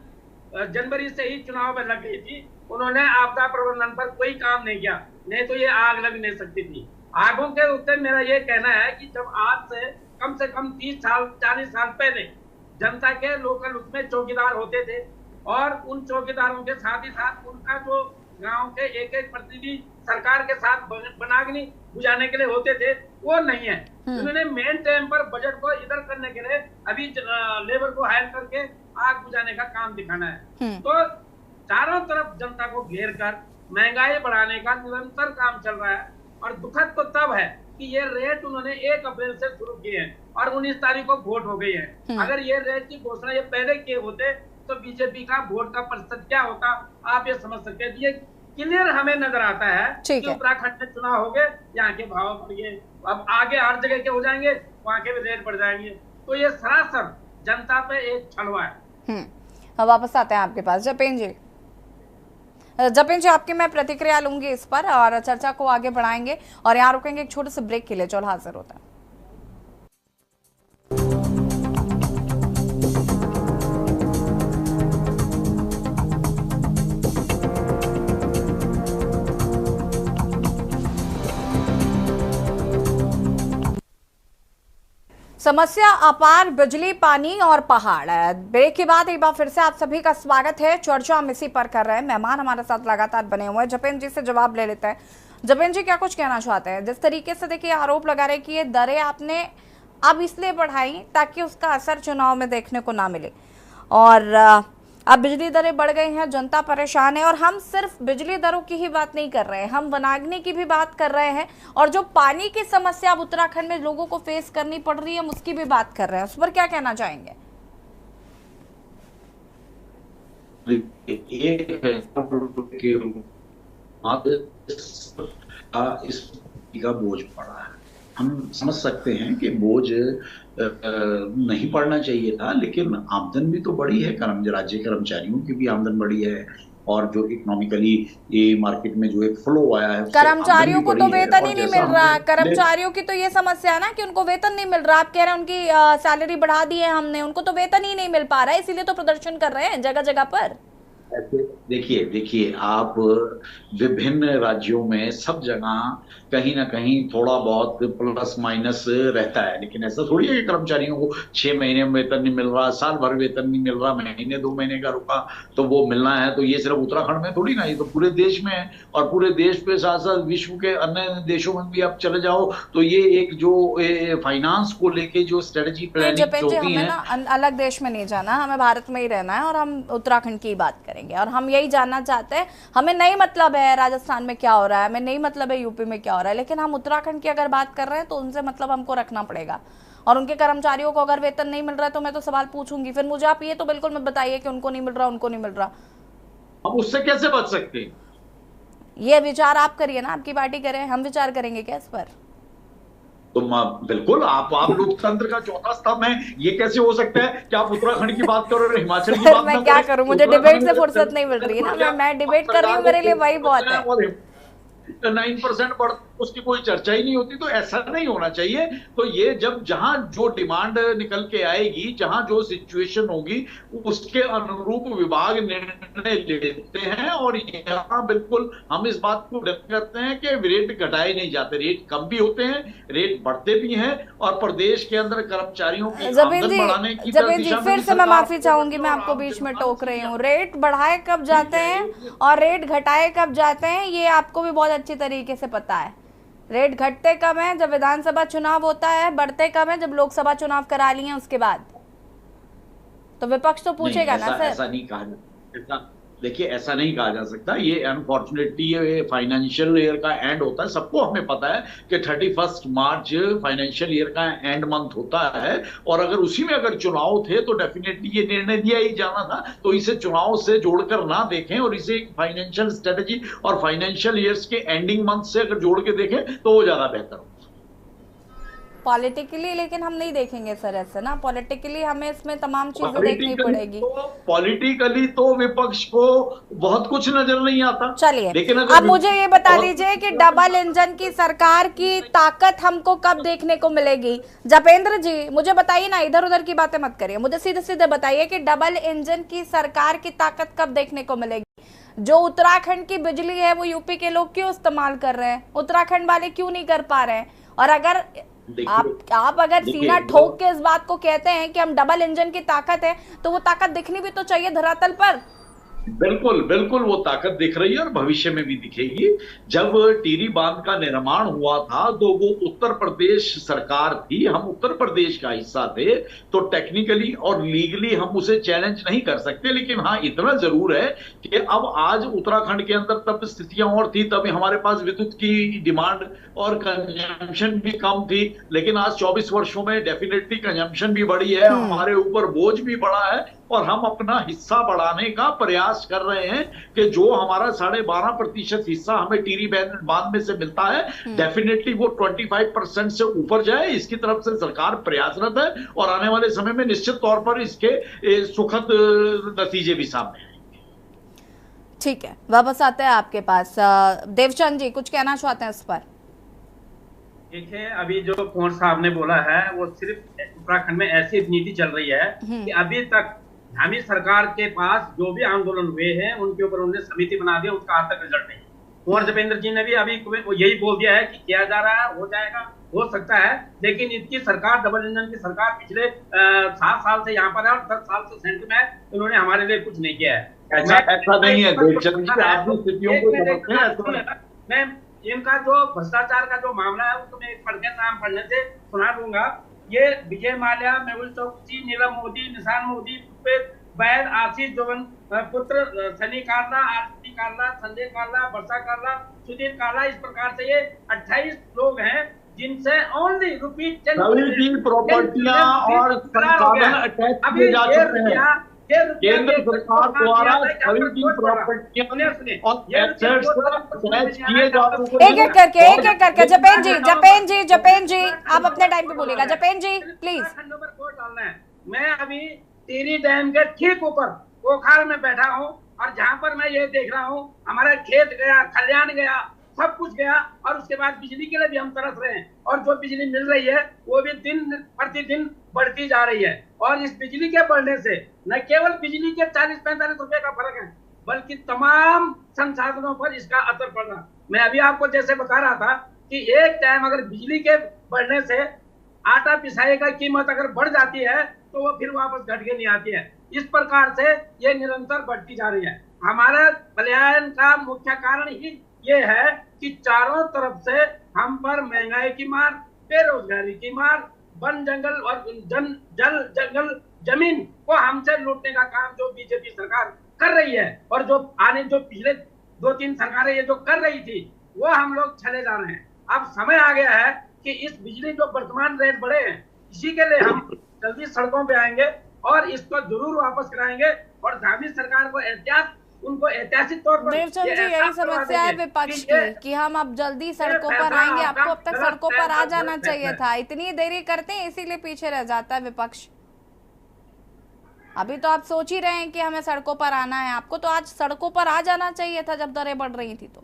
जनवरी से ही चुनाव में लग गई थी, उन्होंने आपदा प्रबंधन पर कोई काम नहीं किया, नहीं तो ये आग लग नहीं सकती थी। आगों के उत्तर मेरा ये कहना है कि जब आज से कम 30 साल 40 साल पहले जनता के लोकल उसमें चौकीदार होते थे और उन चौकीदारों के साथ ही साथ उनका जो गांव के एक एक प्रतिनिधि सरकार के साथ बनाग्नि बुझाने के लिए होते थे, वो नहीं है। उन्होंने मेन टाइम पर बजट को इधर करने के लिए अभी लेबर को हायर करके आग बुझाने का काम दिखाना है। तो चारों तरफ जनता को घेर कर महंगाई बढ़ाने का निरंतर काम चल रहा है। और दुखद तो तब है कि ये रेट उन्होंने 1 अप्रैल से शुरू किए हैं और 19 तारीख को वोट हो गई है। अगर ये रेट की घोषणा ये पहले किए होते तो बीजेपी का वोट का प्रतिशत क्या होता, आप ये समझ सकते हैं। ये क्लियर हमें नजर आता है कि उत्तराखंड में चुनाव हो गए, यहाँ के भाव बढ़ गए, अब आगे हर जगह के हो जाएंगे, वहाँ के भी रेट बढ़ जाएंगे। तो ये सरासर जनता पे एक छलवा है। वापस आते हैं आपके पास जपेन जी, आपकी मैं प्रतिक्रिया लूंगी इस पर और चर्चा को आगे बढ़ाएंगे और यहाँ रुकेंगे एक छोटे से ब्रेक के लिए। जो हाजिर होता है। समस्या अपार, बिजली, पानी और पहाड़। ब्रेक के बाद एक बार फिर से आप सभी का स्वागत है। चर्चा हम इसी पर कर रहे हैं। मेहमान हमारे साथ लगातार बने हुए हैं। जपेन जी से जवाब ले लेते हैं। जपेन जी क्या कुछ कहना चाहते हैं? जिस तरीके से देखिए आरोप लगा रहे कि ये दरें आपने अब इसलिए बढ़ाई ताकि उसका असर चुनाव में देखने को ना मिले, और अब बिजली दरें बढ़ गई हैं, जनता परेशान है। और हम सिर्फ बिजली दरों की ही बात नहीं कर रहे हैं, हम वनाग्नि की भी बात कर रहे हैं, और जो पानी की समस्या अब उत्तराखंड में लोगों को फेस करनी पड़ रही है हम उसकी भी बात कर रहे हैं। उस पर क्या कहना चाहेंगे? इस का बोझ पड़ा है। हम समझ सकते हैं कि बोझ नहीं पड़ना चाहिए था, लेकिन आमदन भी तो बढ़ी है, राज्य कर्मचारियों की भी आमदन बढ़ी है, और जो इकोनॉमिकली ये मार्केट में जो एक फ्लो आया है, कर्मचारियों को तो वेतन ही नहीं मिल रहा। कर्मचारियों की तो ये समस्या है ना कि उनको वेतन नहीं मिल रहा। आप कह रहे हैं उनकी सैलरी बढ़ा दी है हमने, उनको तो वेतन ही नहीं मिल पा रहा है, इसीलिए तो प्रदर्शन कर रहे हैं जगह जगह पर। देखिए आप विभिन्न राज्यों में सब जगह कहीं ना कहीं थोड़ा बहुत प्लस माइनस रहता है, लेकिन ऐसा थोड़ी है कि कर्मचारियों को 6 महीने में वेतन नहीं मिल रहा, साल भर वेतन नहीं मिल रहा, महीने 2 महीने का रुका तो वो मिलना है। तो ये सिर्फ उत्तराखंड में थोड़ी ना, ये तो पूरे देश में है, और पूरे देश के साथ साथ विश्व के अन्य देशों में भी आप चले जाओ तो ये एक जो फाइनेंस को लेके जो स्ट्रेटेजी प्लानिंग होती है, हमें अलग देश में नहीं जाना, हमें भारत में ही रहना है और हम उत्तराखंड की बात करेंगे। और हम यही जानना चाहते हैं, हमें नहीं मतलब है राजस्थान में क्या हो रहा है, हमें नहीं मतलब है यूपी में क्या हो रहा है, लेकिन हम उत्तराखंड की अगर बात कर रहे हैं तो उनसे मतलब हमको रखना पड़ेगा। और उनके कर्मचारियों को अगर वेतन नहीं मिल रहा है तो मैं तो सवाल पूछूंगी। फिर मुझे आप ये तो बिल्कुल मत बताइए कि उनको नहीं मिल रहा, उनको नहीं मिल रहा। हम उससे कैसे बच सकते हैं? ये विचार आप करिए ना, आपकी पार्टी करे, हम विचार करेंगे क्या इस पर? तो बिल्कुल आप लोकतंत्र का चौथा स्तंभ है, ये कैसे हो सकता है कि आप उत्तराखंड की बात करो और हिमाचल की बात मैं क्या करूं, मुझे डिबेट से फुर्सत नहीं मिल रही है ना, मैं डिबेट कर रही हूँ, मेरे लिए वही बहुत है। 9% बढ़ उसकी कोई चर्चा ही नहीं होती, तो ऐसा नहीं होना चाहिए। तो ये जहां जो डिमांड निकल के आएगी, जहां जो सिचुएशन होगी, उसके अनुरूप विभाग निर्णय लेते हैं। और यहाँ बिल्कुल हम इस बात को करते हैं कि रेट घटाए नहीं जाते, रेट कम भी होते हैं, रेट बढ़ते भी हैं, और प्रदेश के अंदर कर्मचारियों की आमदन बढ़ाने की दिशा फिर से मैं माफी चाहूंगी, मैं आपको बीच में टोक रही हूँ। रेट बढ़ाए कब जाते हैं और रेट घटाए कब जाते हैं, ये आपको भी बहुत अच्छी तरीके से पता है। रेट घटते कब है? जब विधानसभा चुनाव होता है। बढ़ते कब है? जब लोकसभा चुनाव करा लिए उसके बाद। तो विपक्ष तो पूछेगा ना सर। ऐसा नहीं कहा, देखिए ऐसा नहीं कहा जा सकता। ये अनफॉर्चुनेटली ये फाइनेंशियल ईयर का एंड होता है, सबको हमें पता है कि 31 मार्च फाइनेंशियल ईयर का एंड मंथ होता है, और अगर उसी में अगर चुनाव थे तो डेफिनेटली ये निर्णय दिया ही जाना था। तो इसे चुनाव से जोड़कर ना देखें और इसे एक फाइनेंशियल स्ट्रेटेजी और फाइनेंशियल ईयर्स के एंडिंग मंथ से अगर जोड़ के देखें तो वो ज्यादा बेहतर हो पॉलिटिकली। लेकिन हम नहीं देखेंगे सर ऐसे ना, पॉलिटिकली हमें इसमें तमाम चीजें देखनी पड़ेगी। पॉलिटिकली तो विपक्ष को बहुत कुछ नजर नहीं आता। चलिए, लेकिन अब मुझे ये बता दीजिए कि डबल इंजन की सरकार की ताकत हमको कब देखने को मिलेगी? जपेंद्र जी मुझे बताइए ना, इधर उधर की बातें मत करिए, मुझे सीधे सीधे बताइए कि डबल इंजन की सरकार की ताकत कब देखने को मिलेगी? जो उत्तराखंड की बिजली है वो यूपी के लोग क्यों इस्तेमाल कर रहे हैं, उत्तराखंड वाले क्यों नहीं कर पा रहे हैं? और अगर आप अगर सीना ठोक के इस बात को कहते हैं कि हम डबल इंजन की ताकत है, तो वो ताकत दिखनी भी तो चाहिए धरातल पर। बिल्कुल बिल्कुल वो ताकत दिख रही है और भविष्य में भी दिखेगी। जब टिहरी बांध का निर्माण हुआ था तो वो उत्तर प्रदेश सरकार थी, हम उत्तर प्रदेश का हिस्सा थे, तो टेक्निकली और लीगली हम उसे चैलेंज नहीं कर सकते। लेकिन हाँ इतना जरूर है कि अब आज उत्तराखंड के अंदर तब स्थितियां और थी, तब हमारे पास विद्युत की डिमांड और कंजम्पशन भी कम थी, लेकिन आज 24 वर्षों में डेफिनेटली कंजम्पशन भी बढ़ी है, हमारे ऊपर बोझ भी बढ़ा है, और हम अपना हिस्सा बढ़ाने का प्रयास कर रहे हैं कि जो हमारा 12.5% हिस्सा हमें टिहरी बांध में से मिलता है, डेफिनेटली वो 25% से ऊपर जाए। इसकी तरफ से सरकार प्रयासरत है और आने वाले समय में निश्चित तौर पर इसके सुखद नतीजे भी सामने आएंगे। ठीक है, वापस आते हैं आपके पास। देवचंद जी कुछ कहना चाहते हैं इस पर? देखिए, अभी जो कुंवर साहब ने बोला है वो सिर्फ उत्तराखंड में ऐसी नीति चल रही है कि अभी तक हमारी सरकार के पास जो भी आंदोलन हुए हैं उनके ऊपर उन्होंने समिति बना दिया, उसका आज तक रिजल्ट नहीं। कुंवर जपेंद्र जी ने भी अभी यही बोल दिया है कि किया जा रहा है, हो जाएगा, हो सकता है, लेकिन इनकी सरकार डबल इंजन की सरकार पिछले 7 साल से यहाँ पर है और 10 साल से सेंटर में है, उन्होंने हमारे लिए कुछ नहीं किया है। ऐसा नहीं है, मैं इनका जो भ्रष्टाचार का जो मामला है उसको मैं एक नाम पढ़ने से सुना दूंगा। ये विजय माल्या, मेहुल चौकसी, नीरव मोदी, निशान मोदी, बैद, आशीष जोवन पुत्र, सनी कार्ला, आरती कार्ला, संजय कार्ला, वर्षा कार्ला, सुधीर कार्ला, इस प्रकार से ये 28 लोग हैं जिनसे ओनली रुपीज प्रॉपर्टियां और संसाधन अटैच किए जा चुके हैं। केंद्र सरकार द्वारा खरीदी प्रॉपर्टियां और एसेट्स सहज किए जा रहे हैं। एक एक करके जपेन जी आप अपने टाइम पे बोलिएगा। जपेन जी प्लीज। मैं अभी टिहरी डैम के ठीक ऊपर पोखर में बैठा हूँ और जहाँ पर मैं ये देख रहा हूँ हमारा खेत गया, खलियान गया, सब कुछ गया, और उसके बाद बिजली के लिए भी हम तरस रहे हैं। और जो बिजली मिल रही है वो भी दिन प्रतिदिन बढ़ती जा रही है। और इस बिजली के बढ़ने से न केवल बिजली के 40-45 रुपए का फर्क है, बल्कि तमाम संसाधनों पर इसका असर पड़ रहा। मैं अभी आपको जैसे बता रहा था कि एक टाइम अगर बिजली के बढ़ने से आटा पिसाई का कीमत अगर बढ़ जाती है तो वो फिर वापस घट के नहीं आती है। इस प्रकार से ये निरंतर बढ़ती जा रही है। हमारा पलायन का मुख्य कारण ही ये है कि चारों तरफ से हम पर महंगाई की मार, बेरोजगारी की मार, वन जंगल और जल जंगल जमीन को हमसे लूटने का काम जो बीजेपी सरकार कर रही है, और जो पिछले 2-3 सरकारें ये जो कर रही थी वो हम लोग चले जा रहे हैं। अब समय आ गया है कि इस बिजली जो वर्तमान रेट बढ़े हैं इसी के लिए हम जल्दी सड़कों पे आएंगे और इसको जरूर वापस कराएंगे। और धामी सरकार को उनको ऐतिहासिक तौर पर देवचंद जी यही समस्या है विपक्ष की कि हम अब जल्दी सड़कों पर आएंगे। आपको अब तक सड़कों पर आ जाना चाहिए था, इतनी देरी करते हैं इसीलिए पीछे रह जाता है विपक्ष। अभी तो आप सोच ही रहे हैं कि हमें सड़कों पर आना है, आपको तो आज सड़कों पर आ जाना चाहिए था जब दरें बढ़ रही थी। तो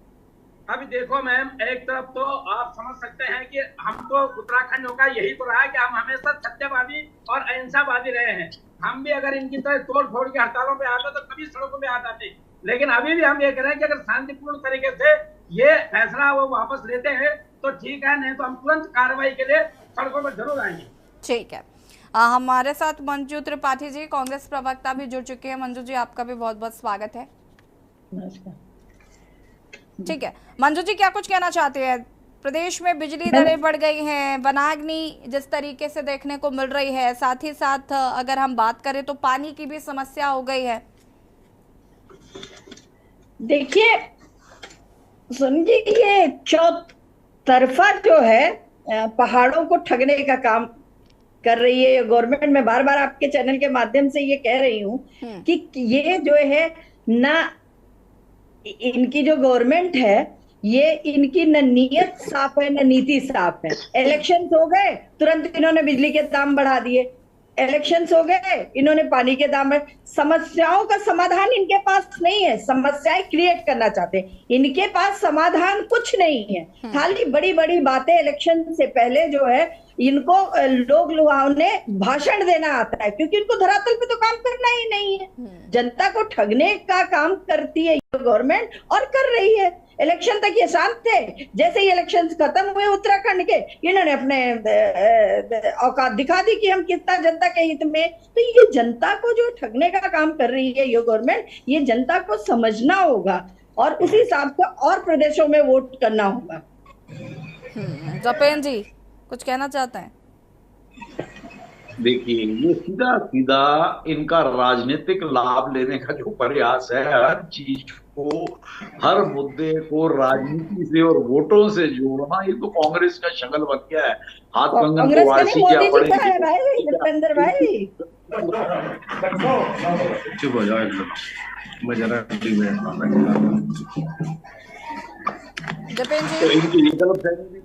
अभी देखो मैम, एक तरफ तो आप समझ सकते हैं कि हम तो उत्तराखंड का यही तो रहा है कि हम हमेशा सत्यवादी और अहिंसावादी रहे हैं। हम भी अगर इनकी तरह तोड़ फोड़ के हड़तालों पे आते तो कभी सड़कों पे आ जाते, लेकिन अभी भी हम ये कह रहे हैं कि अगर शांतिपूर्ण तरीके से ये फैसला वो वापस लेते हैं तो ठीक है, नहीं तो हम तुरंत कार्रवाई के लिए सड़कों पर जरूर आएंगे। ठीक है, हमारे साथ मंजू त्रिपाठी जी कांग्रेस प्रवक्ता भी जुड़ चुके हैं। मंजू जी आपका भी बहुत बहुत स्वागत है। ठीक है मंजू जी, क्या कुछ कहना चाहते हैं? प्रदेश में बिजली दरें बढ़ गई हैं, वनाग्नि जिस तरीके से देखने को मिल रही है, साथ ही साथ अगर हम बात करें तो पानी की भी समस्या हो गई है। देखिए समझिए, ये चौतरफा जो है पहाड़ों को ठगने का काम कर रही है गवर्नमेंट। मैं बार बार आपके चैनल के माध्यम से ये कह रही हूँ कि ये जो है ना, इनकी जो गवर्नमेंट है ये इनकी न नीयत साफ है न नीति साफ है। इलेक्शंस हो गए तुरंत इन्होंने बिजली के दाम बढ़ा दिए, इलेक्शंस हो गए इन्होंने पानी के दाम। समस्याओं का समाधान इनके पास नहीं है, समस्याएं क्रिएट करना चाहते हैं, इनके पास समाधान कुछ नहीं है। खाली बड़ी बड़ी बातें इलेक्शन से पहले जो है इनको लोग लुभावने भाषण देना आता है, क्योंकि इनको धरातल पे तो काम करना ही नहीं है। जनता को ठगने का काम करती है गवर्नमेंट और कर रही है। इलेक्शन तक ये शांत थे, जैसे ही इलेक्शन खत्म हुए उत्तराखंड के, इन्होंने अपने औकात दिखा दी कि हम कितना जनता के हित में। तो ये जनता को जो ठगने का काम कर रही है ये गवर्नमेंट, ये जनता को समझना होगा और उसी हिसाब से और प्रदेशों में वोट करना होगा। जपेन जी कुछ कहना चाहते हैं? देखिए, ये सीधा सीधा इनका राजनीतिक लाभ लेने का जो प्रयास है, हर चीज को, हर मुद्दे को राजनीति से और वोटों से जोड़ना, ये तो कांग्रेस का शक्ल बन गया है। हाथ कंगन को वासी क्या पड़ेगी। चुप हो जाओ, मैं जरा तो इनकी गलत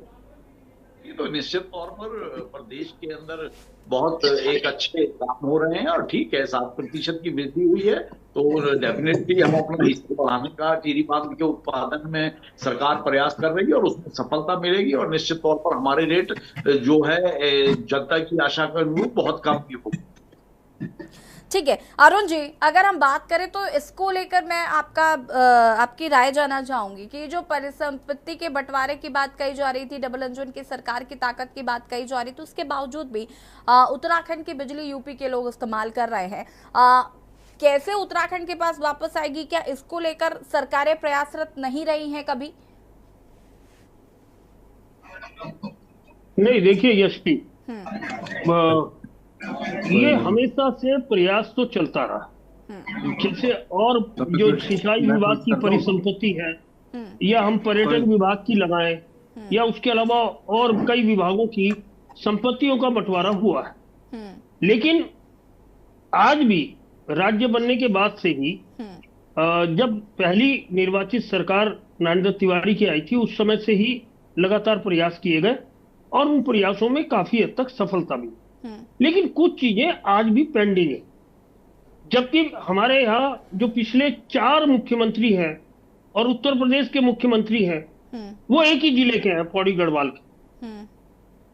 तो निश्चित तौर पर प्रदेश के अंदर बहुत एक अच्छे काम हो रहे हैं और ठीक है, 7% की वृद्धि हुई है तो डेफिनेटली हम अपना हिस्सा बढ़ाने का टिहरी बांध के उत्पादन में सरकार प्रयास कर रही है और उसमें सफलता मिलेगी और निश्चित तौर पर हमारे रेट जो है जनता की आशा के अनुरूप बहुत कम की होगी। ठीक है अरुण जी, अगर हम बात करें तो इसको लेकर मैं आपकी राय जानना चाहूंगी कि जो परिसंपत्ति के बंटवारे की बात कही जा रही थी, डबल इंजन की सरकार की ताकत की बात कही जा रही थी, उसके बावजूद भी उत्तराखंड की बिजली यूपी के लोग इस्तेमाल कर रहे हैं। कैसे उत्तराखंड के पास वापस आएगी? क्या इसको लेकर सरकारें प्रयासरत नहीं रही हैं कभी? नहीं, देखिए यशपी, ये हमेशा से प्रयास तो चलता रहा। जैसे और जो सिंचाई विभाग की परिसंपत्ति है या हम पर्यटन विभाग की लगाएं या उसके अलावा और कई विभागों की संपत्तियों का बंटवारा हुआ है, लेकिन आज भी राज्य बनने के बाद से ही जब पहली निर्वाचित सरकार नरेंद्र तिवारी की आई थी, उस समय से ही लगातार प्रयास किए गए और उन प्रयासों में काफी हद तक सफलता मिली। लेकिन कुछ चीजें आज भी पेंडिंग है। जबकि हमारे यहाँ जो पिछले 4 मुख्यमंत्री हैं और उत्तर प्रदेश के मुख्यमंत्री हैं, वो एक ही जिले के हैं, पौड़ी गढ़वाल के।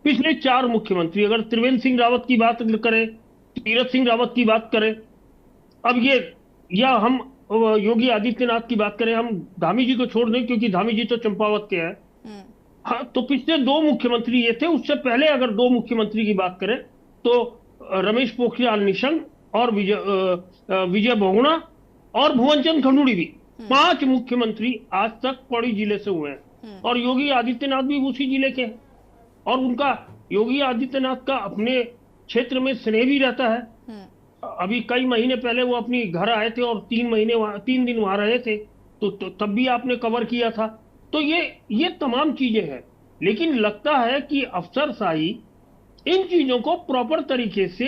पिछले 4 मुख्यमंत्री, अगर त्रिवेंद्र सिंह रावत की बात करें, तीरथ सिंह रावत की बात करें, अब ये, या हम योगी आदित्यनाथ की बात करें, हम धामी जी को छोड़ दें क्योंकि धामी जी तो चंपावत के हैं। हाँ, तो पिछले 2 मुख्यमंत्री ये थे। उससे पहले अगर 2 मुख्यमंत्री की बात करें तो रमेश पोखरियाल निशंक और विजय बहुगुणा और भुवनचंद खंडूड़ी भी, 5 मुख्यमंत्री आज तक पौड़ी जिले से हुए हैं। और योगी आदित्यनाथ भी उसी जिले के हैं और उनका, योगी आदित्यनाथ का अपने क्षेत्र में स्नेह भी रहता है। अभी कई महीने पहले वो अपनी घर आए थे और 3 दिन वहां रहे थे, तो तब भी आपने कवर किया था। तो ये तमाम चीजें हैं, लेकिन लगता है कि अफसरशाही इन चीजों को प्रॉपर तरीके से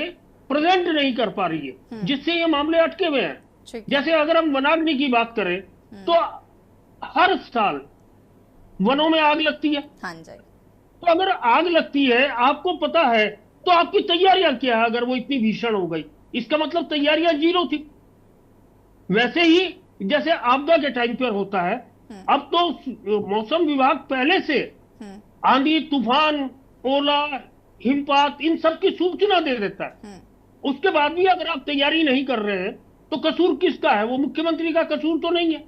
प्रेजेंट नहीं कर पा रही है, जिससे ये मामले अटके हुए हैं। जैसे अगर हम वनाग्नि की बात करें तो हर साल वनों में आग लगती है। हाँ जी। तो अगर आग लगती है, आपको पता है, तो आपकी तैयारियां क्या है? अगर वो इतनी भीषण हो गई, इसका मतलब तैयारियां 0 थी। वैसे ही जैसे आपदा के टाइम पर होता है, अब तो मौसम विभाग पहले से आंधी, तूफान, ओला, हिमपात, इन सब की सूचना दे देता है। उसके बाद भी अगर आप तैयारी नहीं कर रहे हैं तो कसूर किसका है? वो मुख्यमंत्री का कसूर तो नहीं है,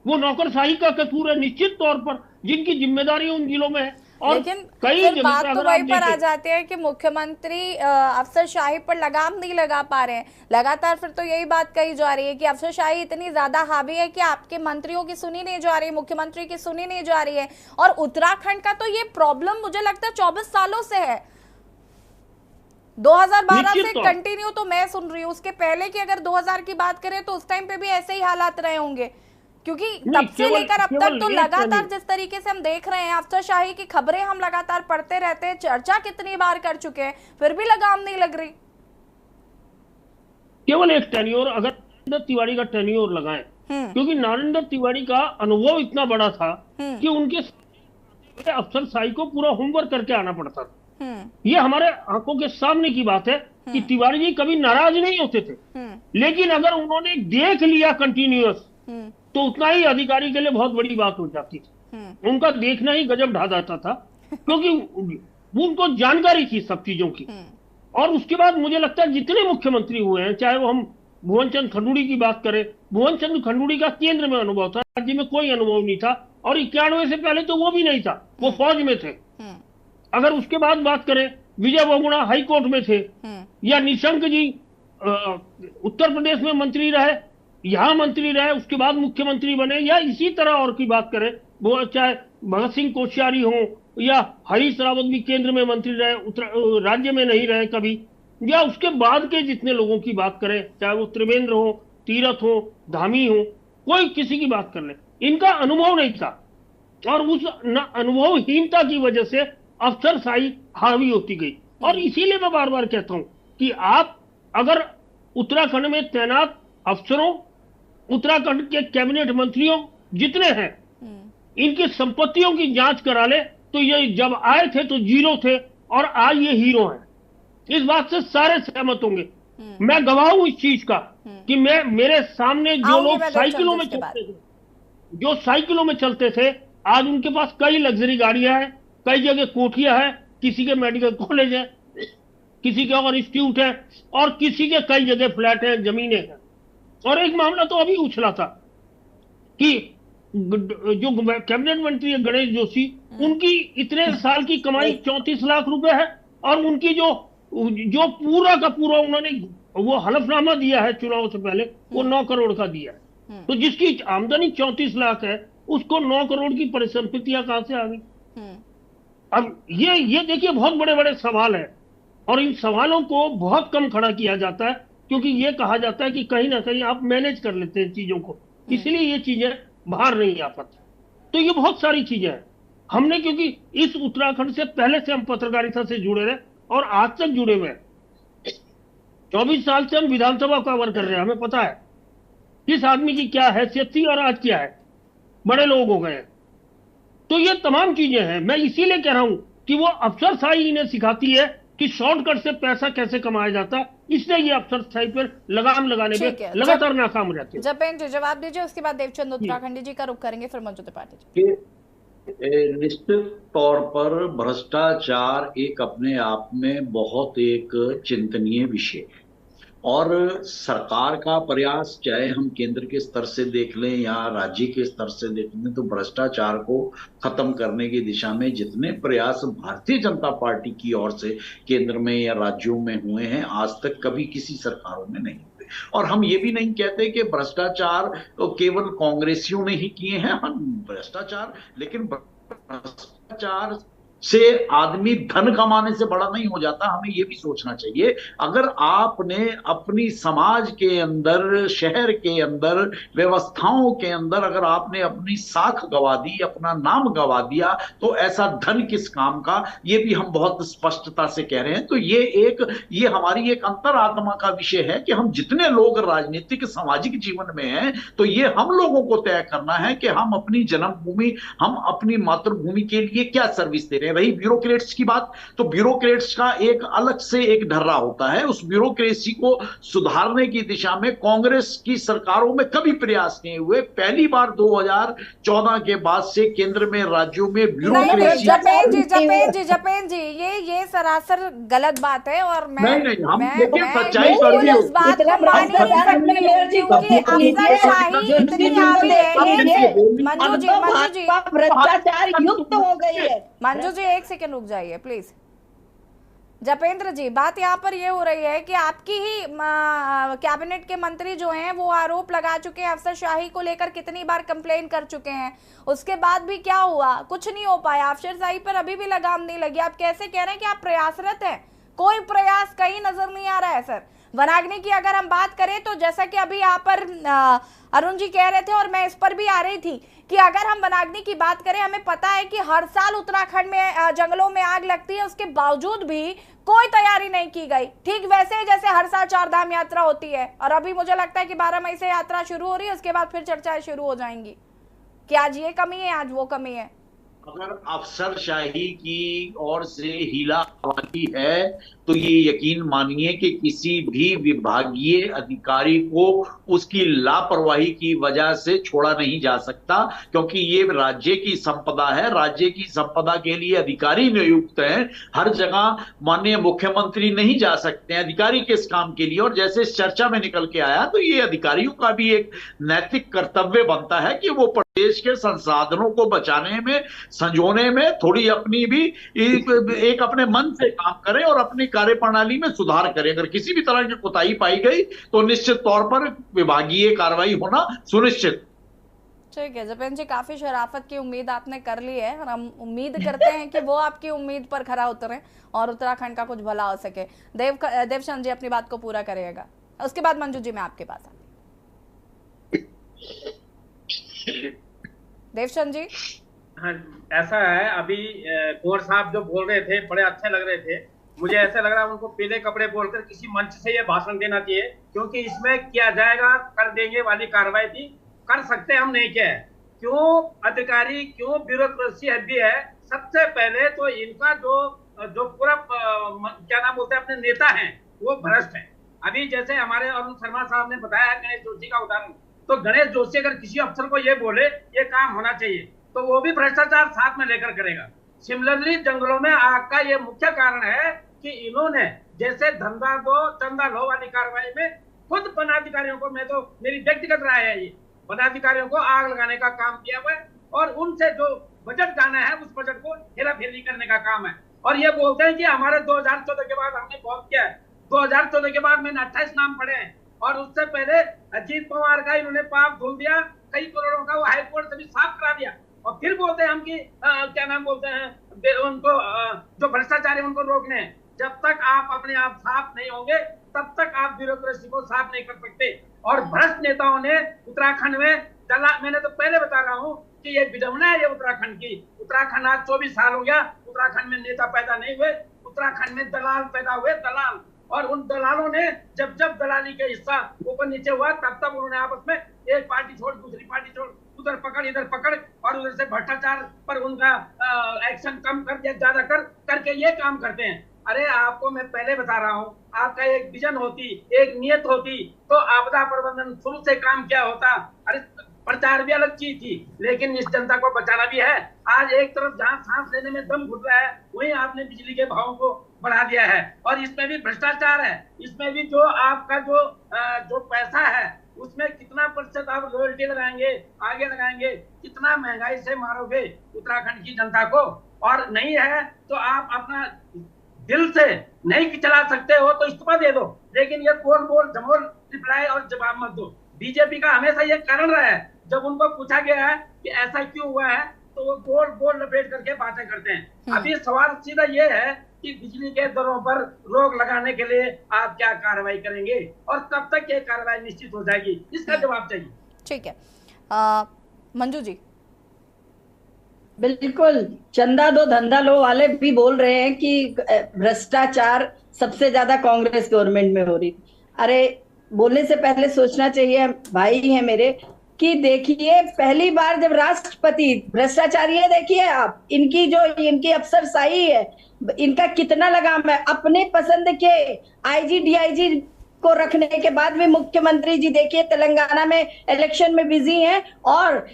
वो नौकरशाही का कसूर है निश्चित तौर पर, जिनकी जिम्मेदारी उन जिलों में है। और लेकिन फिर बात तो वहीं पर आ जाती है कि मुख्यमंत्री अफसरशाही पर लगाम नहीं लगा पा रहे हैं। लगातार फिर तो यही बात कही जा रही है कि अफसरशाही इतनी ज्यादा हावी है कि आपके मंत्रियों की सुनी नहीं जा रही, मुख्यमंत्री की सुनी नहीं जा रही है। और उत्तराखंड का तो ये प्रॉब्लम मुझे लगता है 24 सालों से है, 2012 से कंटिन्यू तो मैं सुन रही हूँ। उसके पहले की अगर 2000 की बात करें तो उस टाइम पे भी ऐसे ही हालात रहे होंगे, क्योंकि तब से लेकर अब तक तो लगातार जिस तरीके से हम देख रहे हैं, अफसरशाही की खबरें हम लगातार पढ़ते रहते हैं, चर्चा कितनी बार कर चुके हैं, फिर भी लगाम नहीं लग रही। केवल एक टेन्योर, अगर नरेंद्र तिवारी का टेन्योर लगाएं, क्योंकि नरेंद्र तिवारी का अनुभव इतना बड़ा था कि उनके अफसरशाही को पूरा होमवर्क करके आना पड़ता था। ये हमारे आंखों के सामने की बात है कि तिवारी जी कभी नाराज नहीं होते थे, लेकिन अगर उन्होंने देख लिया कंटिन्यूअस तो उतना ही अधिकारी के लिए बहुत बड़ी बात हो जाती थी। उनका देखना ही गजब ढा जाता था, क्योंकि उनको जानकारी थी सब चीजों की। और उसके बाद मुझे लगता है जितने मुख्यमंत्री हुए हैं, चाहे वो हम भुवनचंद खंडूड़ी की बात करें, भुवनचंद खंडूड़ी का केंद्र में अनुभव था, राज्य में कोई अनुभव नहीं था, और 91 से पहले तो वो भी नहीं था, वो फौज में थे। अगर उसके बाद बात करें, विजय बहुगुणा हाई कोर्ट में थे, या निशंक जी उत्तर प्रदेश में मंत्री रहे, यहाँ मंत्री रहे, उसके बाद मुख्यमंत्री बने, या इसी तरह और की बात करें, वो चाहे भगत सिंह कोश्यारी हो या हरीश रावत भी केंद्र में मंत्री रहे, राज्य में नहीं रहे कभी, या उसके बाद के जितने लोगों की बात करें, चाहे वो त्रिवेंद्र हो, तीरथ हो, धामी हो, कोई किसी की बात कर ले, इनका अनुभव नहीं था। और उस अनुभवहीनता की वजह से अफसरशाही हावी होती गई। और इसीलिए मैं बार बार कहता हूं कि आप अगर उत्तराखंड में तैनात अफसरों, उत्तराखंड के कैबिनेट मंत्रियों जितने हैं, इनकी संपत्तियों की जांच करा ले, तो ये जब आए थे तो 0 थे और आज ये हीरो हैं। इस बात से सारे सहमत होंगे। मैं गवाह हूं इस चीज का कि मेरे सामने जो लोग साइकिलों में चलते थे, जो साइकिलों में चलते थे, आज उनके पास कई लग्जरी गाड़ियां हैं, कई जगह कोठियां हैं, किसी के मेडिकल कॉलेज है, किसी के और इंस्टीट्यूट है, और किसी के कई जगह फ्लैट है, जमीनें हैं। और एक मामला तो अभी उछला था कि जो कैबिनेट मंत्री है गणेश जोशी, उनकी इतने साल की कमाई 34 लाख रुपए है, और उनकी जो पूरा का पूरा उन्होंने वो हलफनामा दिया है चुनाव से पहले, वो 9 करोड़ का दिया है। तो जिसकी आमदनी 34 लाख है, उसको 9 करोड़ की परिसंपत्तियां कहां से आ गई? अब ये देखिए बहुत बड़े बड़े सवाल है, और इन सवालों को बहुत कम खड़ा किया जाता है, क्योंकि ये कहा जाता है कि कहीं ना कहीं आप मैनेज कर लेते हैं चीजों को, इसलिए ये चीजें बाहर नहीं आ पाती। तो ये बहुत सारी चीजें हैं। हमने, क्योंकि इस उत्तराखंड से पहले से हम पत्रकारिता से जुड़े रहे और आज तक जुड़े हुए हैं, 24 साल से हम विधानसभा कवर कर रहे हैं, हमें पता है किस आदमी की क्या हैसियत थी और आज क्या है, बड़े लोग हो गए हैं। तो ये तमाम चीजें हैं। मैं इसीलिए कह रहा हूं कि वो अफसरशाही इन्हें सिखाती है कि शॉर्टकट से पैसा कैसे कमाया जाता, इसलिए ये अफसरशाही पर लगाम लगाने में लगातार नाकाम हो जाती है। जपेन जी जवाब दीजिए, उसके बाद देवचंद उत्तराखंडी जी का रुख करेंगे, फिर मंजू त्रिपाठी जी। निश्चित तौर पर भ्रष्टाचार एक अपने आप में बहुत एक चिंतनीय विषय है और सरकार का प्रयास, चाहे हम केंद्र के स्तर से देख लें या राज्य के स्तर से देख लें, तो भ्रष्टाचार को खत्म करने की दिशा में जितने प्रयास भारतीय जनता पार्टी की ओर से केंद्र में या राज्यों में हुए हैं, आज तक कभी किसी सरकारों में नहीं हुए। और हम ये भी नहीं कहते कि भ्रष्टाचार तो केवल कांग्रेसियों ने ही किए हैं, हम भ्रष्टाचार, लेकिन भ्रष्टाचार से आदमी धन कमाने से बड़ा नहीं हो जाता। हमें यह भी सोचना चाहिए, अगर आपने अपनी समाज के अंदर, शहर के अंदर, व्यवस्थाओं के अंदर अगर आपने अपनी साख गवा दी, अपना नाम गवा दिया, तो ऐसा धन किस काम का, ये भी हम बहुत स्पष्टता से कह रहे हैं। तो ये हमारी एक अंतरात्मा का विषय है कि हम जितने लोग राजनीतिक सामाजिक जीवन में हैं, तो ये हम लोगों को तय करना है कि हम अपनी जन्मभूमि, हम अपनी मातृभूमि के लिए क्या सर्विस दे रहे हैं। रही ब्यूरोक्रेट्स की बात, तो ब्यूरोक्रेट्स का एक अलग से एक ढर्रा होता है। उस ब्यूरोक्रेसी को सुधारने की दिशा में कांग्रेस की सरकारों में कभी प्रयास नहीं हुए। पहली बार 2014 के बाद से केंद्र में, राज्यों में ब्यूरोक्रेसी। जपेन जी ये सरासर गलत बात है और मैं सच्चाई इस बात को मान ही नहीं सकती क्योंकि अफसरशाही इतनी हावी है। मंजू जी भ्रष्टाचार युक्त हो गई है। मंजू जी एक सेकंड रुक जाइए प्लीज। जपेंद्र जी, बात यहाँ पर ये हो रही है कि आपकी ही कैबिनेट के मंत्री जो हैं वो आरोप लगा चुके हैं, अफसरशाही को लेकर कितनी बार कंप्लेन कर चुके हैं, उसके बाद भी क्या हुआ, कुछ नहीं हो पाया, अफसरशाही पर अभी भी लगाम नहीं लगी। आप कैसे कह रहे हैं कि आप प्रयासरत हैं? कोई प्रयास कहीं नजर नहीं आ रहा है सर। वनाग्नि की अगर हम बात करें तो जैसा कि अभी यहाँ पर अरुण जी कह रहे थे और मैं इस पर भी आ रही थी कि अगर हम वनाग्नि की बात करें, हमें पता है कि हर साल उत्तराखंड में जंगलों में आग लगती है, उसके बावजूद भी कोई तैयारी नहीं की गई। ठीक वैसे ही जैसे हर साल 4 धाम यात्रा होती है और अभी मुझे लगता है कि 12 मई से यात्रा शुरू हो रही है, उसके बाद फिर चर्चाएं शुरू हो जाएंगी कि आज ये कमी है, आज वो कमी है। अगर अफसरशाही की ओर से हीलावारी है तो ये यकीन मानिए कि किसी भी विभागीय अधिकारी को उसकी लापरवाही की वजह से छोड़ा नहीं जा सकता, क्योंकि ये राज्य की संपदा है। राज्य की संपदा के लिए अधिकारी नियुक्त हैं। हर जगह माननीय मुख्यमंत्री नहीं जा सकते हैं, अधिकारी किस काम के लिए। और जैसे इस चर्चा में निकल के आया, तो ये अधिकारियों का भी एक नैतिक कर्तव्य बनता है कि वो प्रदेश के संसाधनों को बचाने में, संजोने में थोड़ी अपनी भी एक अपने मन से काम करें और अपनी कार्यप्रणाली में सुधार करें। अगर किसी भी तरह की कोताही पाई गई तो निश्चित तौर पर विभागीय कार्रवाई होना सुनिश्चित। ठीक है जपेन जी, काफी शराफत की उम्मीद आपने कर ली है और हम उम्मीद करते हैं कि वो आपकी उम्मीद पर खरा उतरे और उत्तराखंड का कुछ भला हो सके। देवचंद जी अपनी बात को पूरा करिएगा, उसके बाद मंजू जी मैं आपके पास आती। देवचंद जी। हाँ, ऐसा है, अभी कुंवर साहब जो बोल रहे थे बड़े अच्छे लग रहे थे। मुझे ऐसा लग रहा है उनको पीले कपड़े बोलकर किसी मंच से ये भाषण देना चाहिए, क्योंकि इसमें किया जाएगा कर देंगे वाली कार्रवाई थी, कर सकते हम नहीं किया है। क्यों अधिकारी, क्यों ब्यूरोक्रेसी हैवी है? सबसे पहले तो इनका जो पूरा क्या नाम बोलते हैं अपने नेता हैं वो भ्रष्ट है। अभी जैसे हमारे अरुण शर्मा साहब ने बताया गणेश जोशी का उदाहरण, तो गणेश जोशी अगर किसी अफसर को ये बोले ये काम होना चाहिए तो वो भी भ्रष्टाचार साथ में लेकर करेगा। सिमिलरली जंगलों में आग का ये मुख्य कारण है कि इन्होंने जैसे धंधा दो चंदा लो वाली कार्रवाई में खुद वनाधिकारियों को, मैं तो मेरी व्यक्तिगत राय है, ये वनाधिकारियों को आग लगाने का काम किया हुआ है और उनसे जो बजट जाना है उस बजट को हेराफेरी करने का काम है। और ये बोलते हैं कि हमारे 2014 के बाद हमने बहुत किया है। 2014 के बाद मैंने 28 नाम पढ़े हैं और उससे पहले अजीत पवार का इन्होंने पाप धुल दिया, कई करोड़ों का वो हाईकोर्ट से भी साफ करा दिया। और फिर बोलते हैं हम कि क्या नाम बोलते हैं उनको जो भ्रष्टाचारी उनको रोकने। जब तक आप अपने आप साफ नहीं होंगे तब तक आप ब्यूरोक्रेसी को साफ नहीं कर सकते। और भ्रष्ट नेताओं ने उत्तराखंड में मैंने तो पहले बता रहा हूँ कि ये विडंबना है ये उत्तराखंड की। उत्तराखंड आज 24 साल हो गया, उत्तराखंड में नेता पैदा नहीं हुए, उत्तराखंड में दलाल पैदा हुए, दलाल और उन दलालों ने जब दलाली का हिस्सा ऊपर नीचे हुआ तब उन्होंने आपस में एक पार्टी छोड़ दूसरी पार्टी छोड़, उधर पकड़ इधर पकड़, और उधर से भ्रष्टाचार पर उनका एक्शन कम कर या ज्यादा करके ये काम करते हैं। अरे आपको मैं पहले बता रहा हूँ, आपका एक विजन होती, एक नियत होती तो आपदा प्रबंधन शुरू से काम क्या होता। अरे प्रचार भी अलग चीज थी, लेकिन इस जनता को बचाना भी है। आज एक तरफ जहाँ सांस लेने में दम घुट रहा है, वहीं आपने बिजली के भाव को बढ़ा दिया है, और इसमें भी भ्रष्टाचार है। इसमें भी जो आपका जो पैसा है उसमें कितना प्रतिशत आप रॉयल्टी लगाएंगे, आगे लगाएंगे, कितना महंगाई से मारोगे उत्तराखंड की जनता को। और नहीं है तो आप अपना दिल से नहीं चला सकते हो तो इस्तीफा दे दो, लेकिन ये गोल बोल जमोल रिप्लाई और जवाब मत दो। बीजेपी का हमेशा ये कारण रहा है, जब उनको पूछा गया है कि ऐसा क्यों हुआ है तो वो गोल गोल लपेट करके बातें करते हैं। अभी सवाल सीधा ये है कि बिजली के दरों पर रोक लगाने के लिए आप क्या कार्रवाई करेंगे और कब तक ये कार्रवाई निश्चित हो जाएगी, इसका जवाब चाहिए। ठीक है, मंजू जी। बिल्कुल, चंदा दो धंधा लो वाले भी बोल रहे हैं कि भ्रष्टाचार सबसे ज्यादा कांग्रेस गवर्नमेंट में हो रही। अरे बोलने से पहले सोचना चाहिए, भाई है मेरे, कि देखिए पहली बार जब राष्ट्रपति भ्रष्टाचारी है, देखिए आप इनकी अफसरशाही है, इनका कितना लगाम है। अपने पसंद के आईजी डीआईजी को रखने के बाद भी मुख्यमंत्री जी देखिए तेलंगाना में इलेक्शन में बिजी हैं, और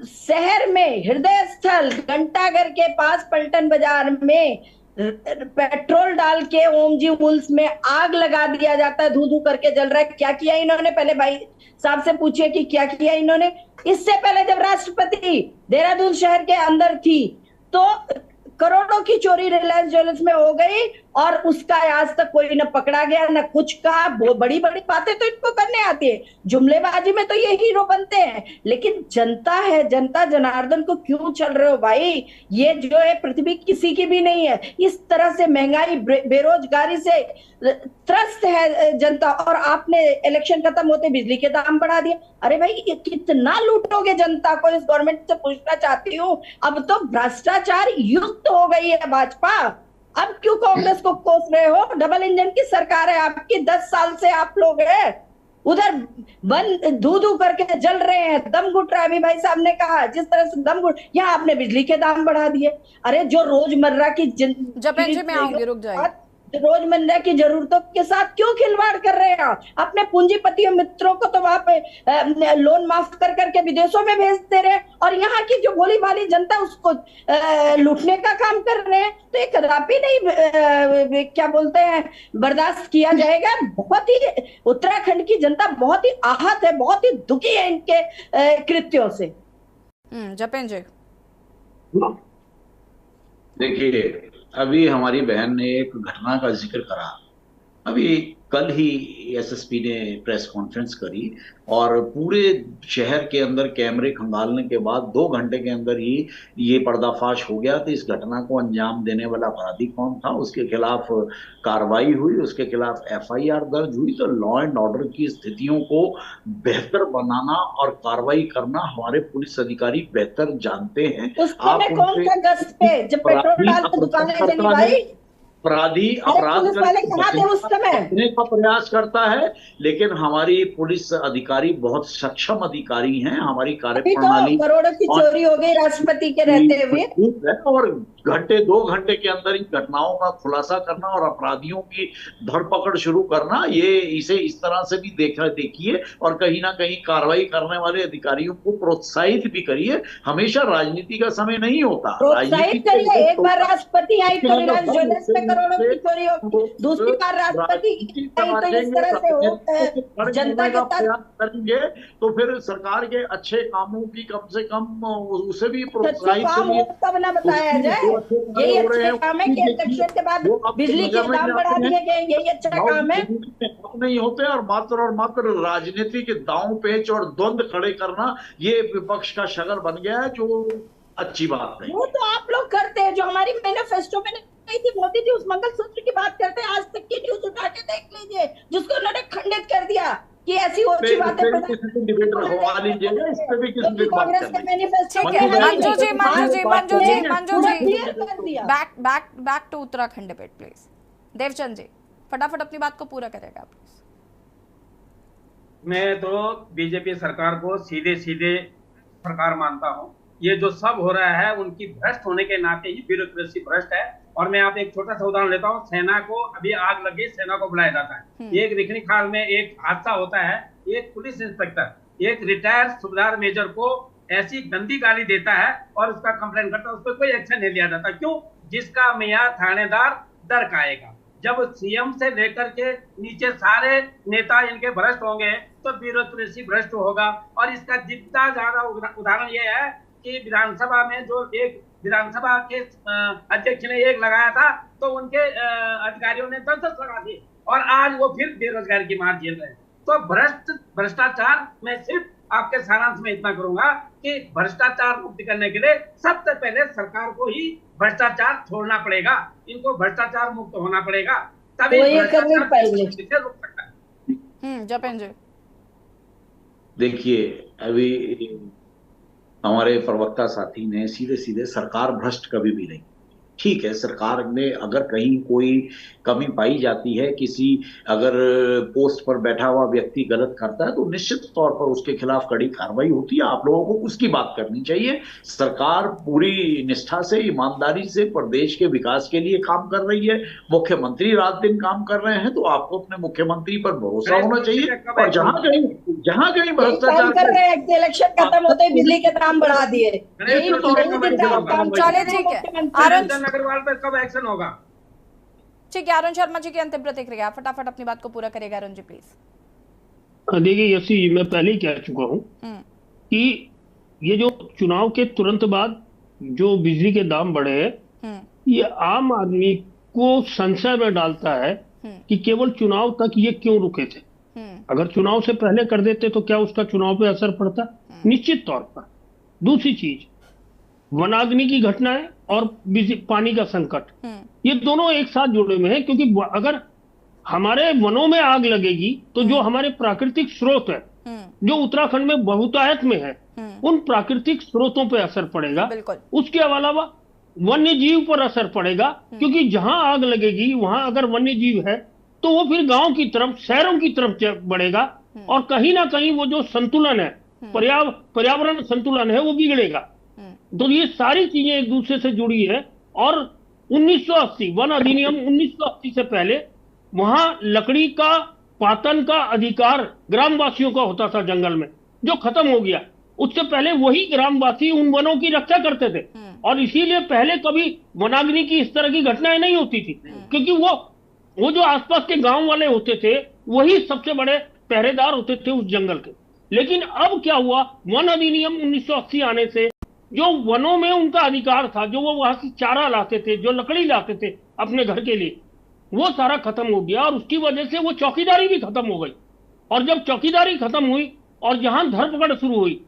शहर में हृदय स्थल घंटाघर के पास पलटन बाजार में पेट्रोल डाल के ओमजी वुल्स में आग लगा दिया जाता है, धू धू करके जल रहा है। क्या किया इन्होंने? पहले भाई साहब से पूछिए कि क्या किया इन्होंने। इससे पहले जब राष्ट्रपति देहरादून शहर के अंदर थी तो करोड़ों की चोरी रिलायंस ज्वेलर्स में हो गई, और उसका आज तक कोई न पकड़ा गया न कुछ कहा। बड़ी बड़ी बातें तो इनको करने आती है, जुमलेबाजी में तो ये हीरो बनते हैं, लेकिन जनता है, जनता जनार्दन को क्यों चल रहे हो भाई? ये जो है पृथ्वी किसी की भी नहीं है। इस तरह से महंगाई बेरोजगारी से त्रस्त है जनता, और आपने इलेक्शन खत्म होते बिजली के दाम बढ़ा दिए। अरे भाई ये कितना लूटोगे जनता को? इस गवर्नमेंट से पूछना चाहती हूँ। अब तो भ्रष्टाचार युक्त हो गई है भाजपा। अब क्यों कांग्रेस को कोस रहे हो? डबल इंजन की सरकार है आपकी, 10 साल से आप लोग हैं उधर बंद धू धू करके जल रहे हैं, दम घुट रहा है। अभी भाई साहब ने कहा जिस तरह से दम घुट, यहाँ आपने बिजली के दाम बढ़ा दिए। अरे जो रोजमर्रा की में आऊंगी, रुक जाइए। रोजमर्रा की जरूरतों के साथ क्यों खिलवाड़ कर रहे हैं? अपने पूंजीपति मित्रों को तो वहां पे लोन माफ कर करके विदेशों में भेज दे रहे हैं, और यहाँ की जो भोली भाली जनता उसको लूटने का काम कर रहे हैं। तो एक कदापि नहीं क्या बोलते हैं बर्दाश्त किया जाएगा। बहुत ही उत्तराखंड की जनता बहुत ही आहत है, बहुत ही दुखी है इनके कृत्यों से। जपेन जी देखिए, अभी हमारी बहन ने एक घटना का जिक्र करा। अभी कल ही एसएसपी ने प्रेस कॉन्फ्रेंस करी, और पूरे शहर के अंदर कैमरे खंगालने के बाद 2 घंटे के अंदर ही ये पर्दाफाश हो गया। तो इस घटना को अंजाम देने वाला अपराधी कौन था, उसके खिलाफ कार्रवाई हुई, उसके खिलाफ एफआईआर दर्ज हुई। तो लॉ एंड ऑर्डर की स्थितियों को बेहतर बनाना और कार्रवाई करना हमारे पुलिस अधिकारी बेहतर जानते हैं। अपराधी अपराध करने का प्रयास करता है, लेकिन हमारी पुलिस अधिकारी बहुत सक्षम अधिकारी हैं। हमारी कार्यप्रणाली करोड़ों की चोरी हो गई राष्ट्रपति के रहते हुए, और 2 घंटे के अंदर इन घटनाओं का खुलासा करना और अपराधियों की धरपकड़ शुरू करना, ये इसे इस तरह से भी देखिए, और कहीं ना कहीं कार्रवाई करने वाले अधिकारियों को प्रोत्साहित भी करिए। हमेशा राजनीति का समय नहीं होता, प्रोत्साहित करिए। एक बार राष्ट्रपति आई तो रिलायंस ज्वेलर्स में करोड़ों की चोरी हो, दूसरी बार राष्ट्रपति तो इस तरह से हो, जनता के साथ करेंगे तो फिर सरकार के अच्छे कामों की कम से कम उसे भी प्रोत्साहित करिए। तब ना बताया जाए यही अच्छा काम है कि इलेक्शन के बाद बिजली के दाम बढ़ा दिए गए, यही अच्छा काम है। नहीं होते, और मात्र राजनीति के दांव पेच और द्वंद खड़े करना ये विपक्ष का शगल बन गया है, जो अच्छी बात नहीं। वो तो आप लोग करते हैं, जो हमारी मैनिफेस्टो में नहीं थी, मोदी जी उस मंगलसूत्र की बात करते हैं। आज तक की न्यूज उठा के देख लीजिए, जिसको उन्होंने खंडित कर दिया कि ऐसी ओछी बातें कांग्रेस के manifesto back to Uttarakhand debate please. Devchand ji. फटाफट अपनी बात को पूरा करेगा प्लीज। मैं तो बीजेपी सरकार को सीधे सीधे सरकार मानता हूँ। ये जो सब हो रहा है उनकी भ्रष्ट होने के नाते ही ब्यूरोक्रेसी भ्रष्ट है। और मैं आप एक छोटा सा उदाहरण लेता हूँ। सेना को अभी आग लगी, सेना को बुलाया जाता है। एक रिखनी खाल में एक हादसा होता है, एक पुलिस इंस्पेक्टर एक रिटायर्ड सूबेदार मेजर को ऐसी गंदी गाली देता है और उसका कंप्लेंट करता है, उस पर कोई एक्शन नहीं लिया जाता। क्यों? जिसका मियां थानेदार डर खाएगा। जब सीएम से लेकर के नीचे सारे नेता इनके भ्रष्ट होंगे तो ब्यूरोक्रेसी भ्रष्ट होगा। और इसका जितना ज्यादा उदाहरण ये है कि विधानसभा में जो एक विधानसभा के अध्यक्ष ने एक लगाया था तो उनके अधिकारियों ने 10 लगा दिए और आज वो फिर बेरोजगारी की मार झेल रहे हैं। तो भ्रष्टाचार मैं सिर्फ आपके सारांश में इतना करूंगा कि भ्रष्टाचार मुक्त करने के लिए सबसे पहले सरकार को ही भ्रष्टाचार छोड़ना पड़ेगा। इनको भ्रष्टाचार मुक्त होना पड़ेगा, तभी भ्रष्टाचार रुक सकता है। जपेन जी, देखिए अभी हमारे प्रवक्ता साथी ने सीधे सीधे सरकार भ्रष्ट कभी भी नहीं। ठीक है, सरकार में अगर कहीं कोई कमी पाई जाती है, किसी अगर पोस्ट पर बैठा हुआ व्यक्ति गलत करता है तो निश्चित तौर पर उसके खिलाफ कड़ी कार्रवाई होती है। आप लोगों को उसकी बात करनी चाहिए। सरकार पूरी निष्ठा से, ईमानदारी से प्रदेश के विकास के लिए काम कर रही है। मुख्यमंत्री रात दिन काम कर रहे हैं, तो आपको अपने मुख्यमंत्री पर भरोसा होना चाहिए। और जहां कहीं भ्रष्टाचार, इलेक्शन खत्म होते ही बिजली के दाम बढ़ा दिए। चले ठीक है, अग्रवाल पर कब एक्शन होगा? ठीक है, अरुण शर्मा जी की अंतिम प्रतिक्रिया, फटाफट अपनी बात को पूरा करेगा अरुण जी प्लीज। देखिए यसी मैं पहले ही कह चुका हूं कि ये जो चुनाव के तुरंत बाद जो बिजली के दाम बढ़े हैं, ये आम आदमी को संशय में डालता है कि केवल चुनाव तक ये क्यों रुके थे। अगर चुनाव से पहले कर देते तो क्या उसका चुनाव पे असर पड़ता? निश्चित तौर पर। दूसरी चीज, वनाग्नि की घटनाएं और पानी का संकट, ये दोनों एक साथ जुड़े हुए हैं। क्योंकि अगर हमारे वनों में आग लगेगी तो जो हमारे प्राकृतिक स्रोत है, जो उत्तराखंड में बहुतायत में है, उन प्राकृतिक स्रोतों पर असर पड़ेगा। उसके अलावा वन्य जीव पर असर पड़ेगा, क्योंकि जहां आग लगेगी वहां अगर वन्य जीव है तो वो फिर गांव की तरफ, शहरों की तरफ बढ़ेगा और कहीं ना कहीं वो जो संतुलन है, पर्यावरण संतुलन है, वो बिगड़ेगा। तो ये सारी चीजें एक दूसरे से जुड़ी है। और 1980 वन अधिनियम 1980 से पहले वहां लकड़ी का पातन का अधिकार ग्रामवासियों का होता था जंगल में, जो खत्म हो गया। उससे पहले वही ग्रामवासी उन वनों की रक्षा करते थे और इसीलिए पहले कभी वनाग्नि की इस तरह की घटनाएं नहीं होती थी, क्योंकि वो जो आसपास के गांव वाले होते थे वही सबसे बड़े पहरेदार होते थे उस जंगल के। लेकिन अब क्या हुआ, वन अधिनियम 1980 आने से जो वनों में उनका अधिकार था, जो वो वहां से चारा लाते थे, जो लकड़ी लाते थे अपने घर के लिए, वो सारा खत्म हो गया और उसकी वजह से वो चौकीदारी भी खत्म हो गई। और जब चौकीदारी खत्म हुई और जहां धरपकड़ शुरू हुई,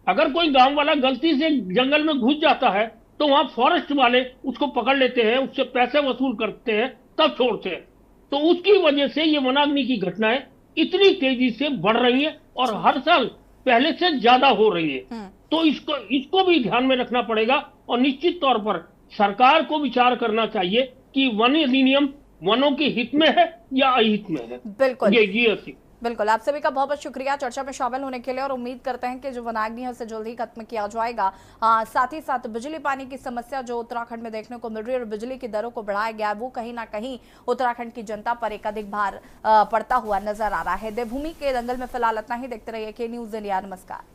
अगर कोई गांव वाला गलती से जंगल में घुस जाता है तो वहां फॉरेस्ट वाले उसको पकड़ लेते हैं, उससे पैसे वसूल करते हैं, तब छोड़ते हैं। तो उसकी वजह से ये वनाग्नि की घटनाएं इतनी तेजी से बढ़ रही है और हर साल पहले से ज्यादा हो रही है। तो इसको भी ध्यान में रखना पड़ेगा और निश्चित तौर पर सरकार को विचार करना चाहिए कि वन अधिनियम वनों के हित में है या अहित में है। बिल्कुल जी बिल्कुल, आप सभी का बहुत बहुत शुक्रिया चर्चा में शामिल होने के लिए और उम्मीद करते हैं कि जो वनाग्नि है उसे जल्द ही खत्म किया जाएगा। साथ ही साथ बिजली पानी की समस्या जो उत्तराखंड में देखने को मिल रही है और बिजली की दरों को बढ़ाया गया, वो कहीं ना कहीं उत्तराखंड की जनता पर एक अधिक भार पड़ता हुआ नजर आ रहा है। देवभूमि के दंगल में फिलहाल इतना ही। देखते रहिए के न्यूज़ इंडिया। नमस्कार।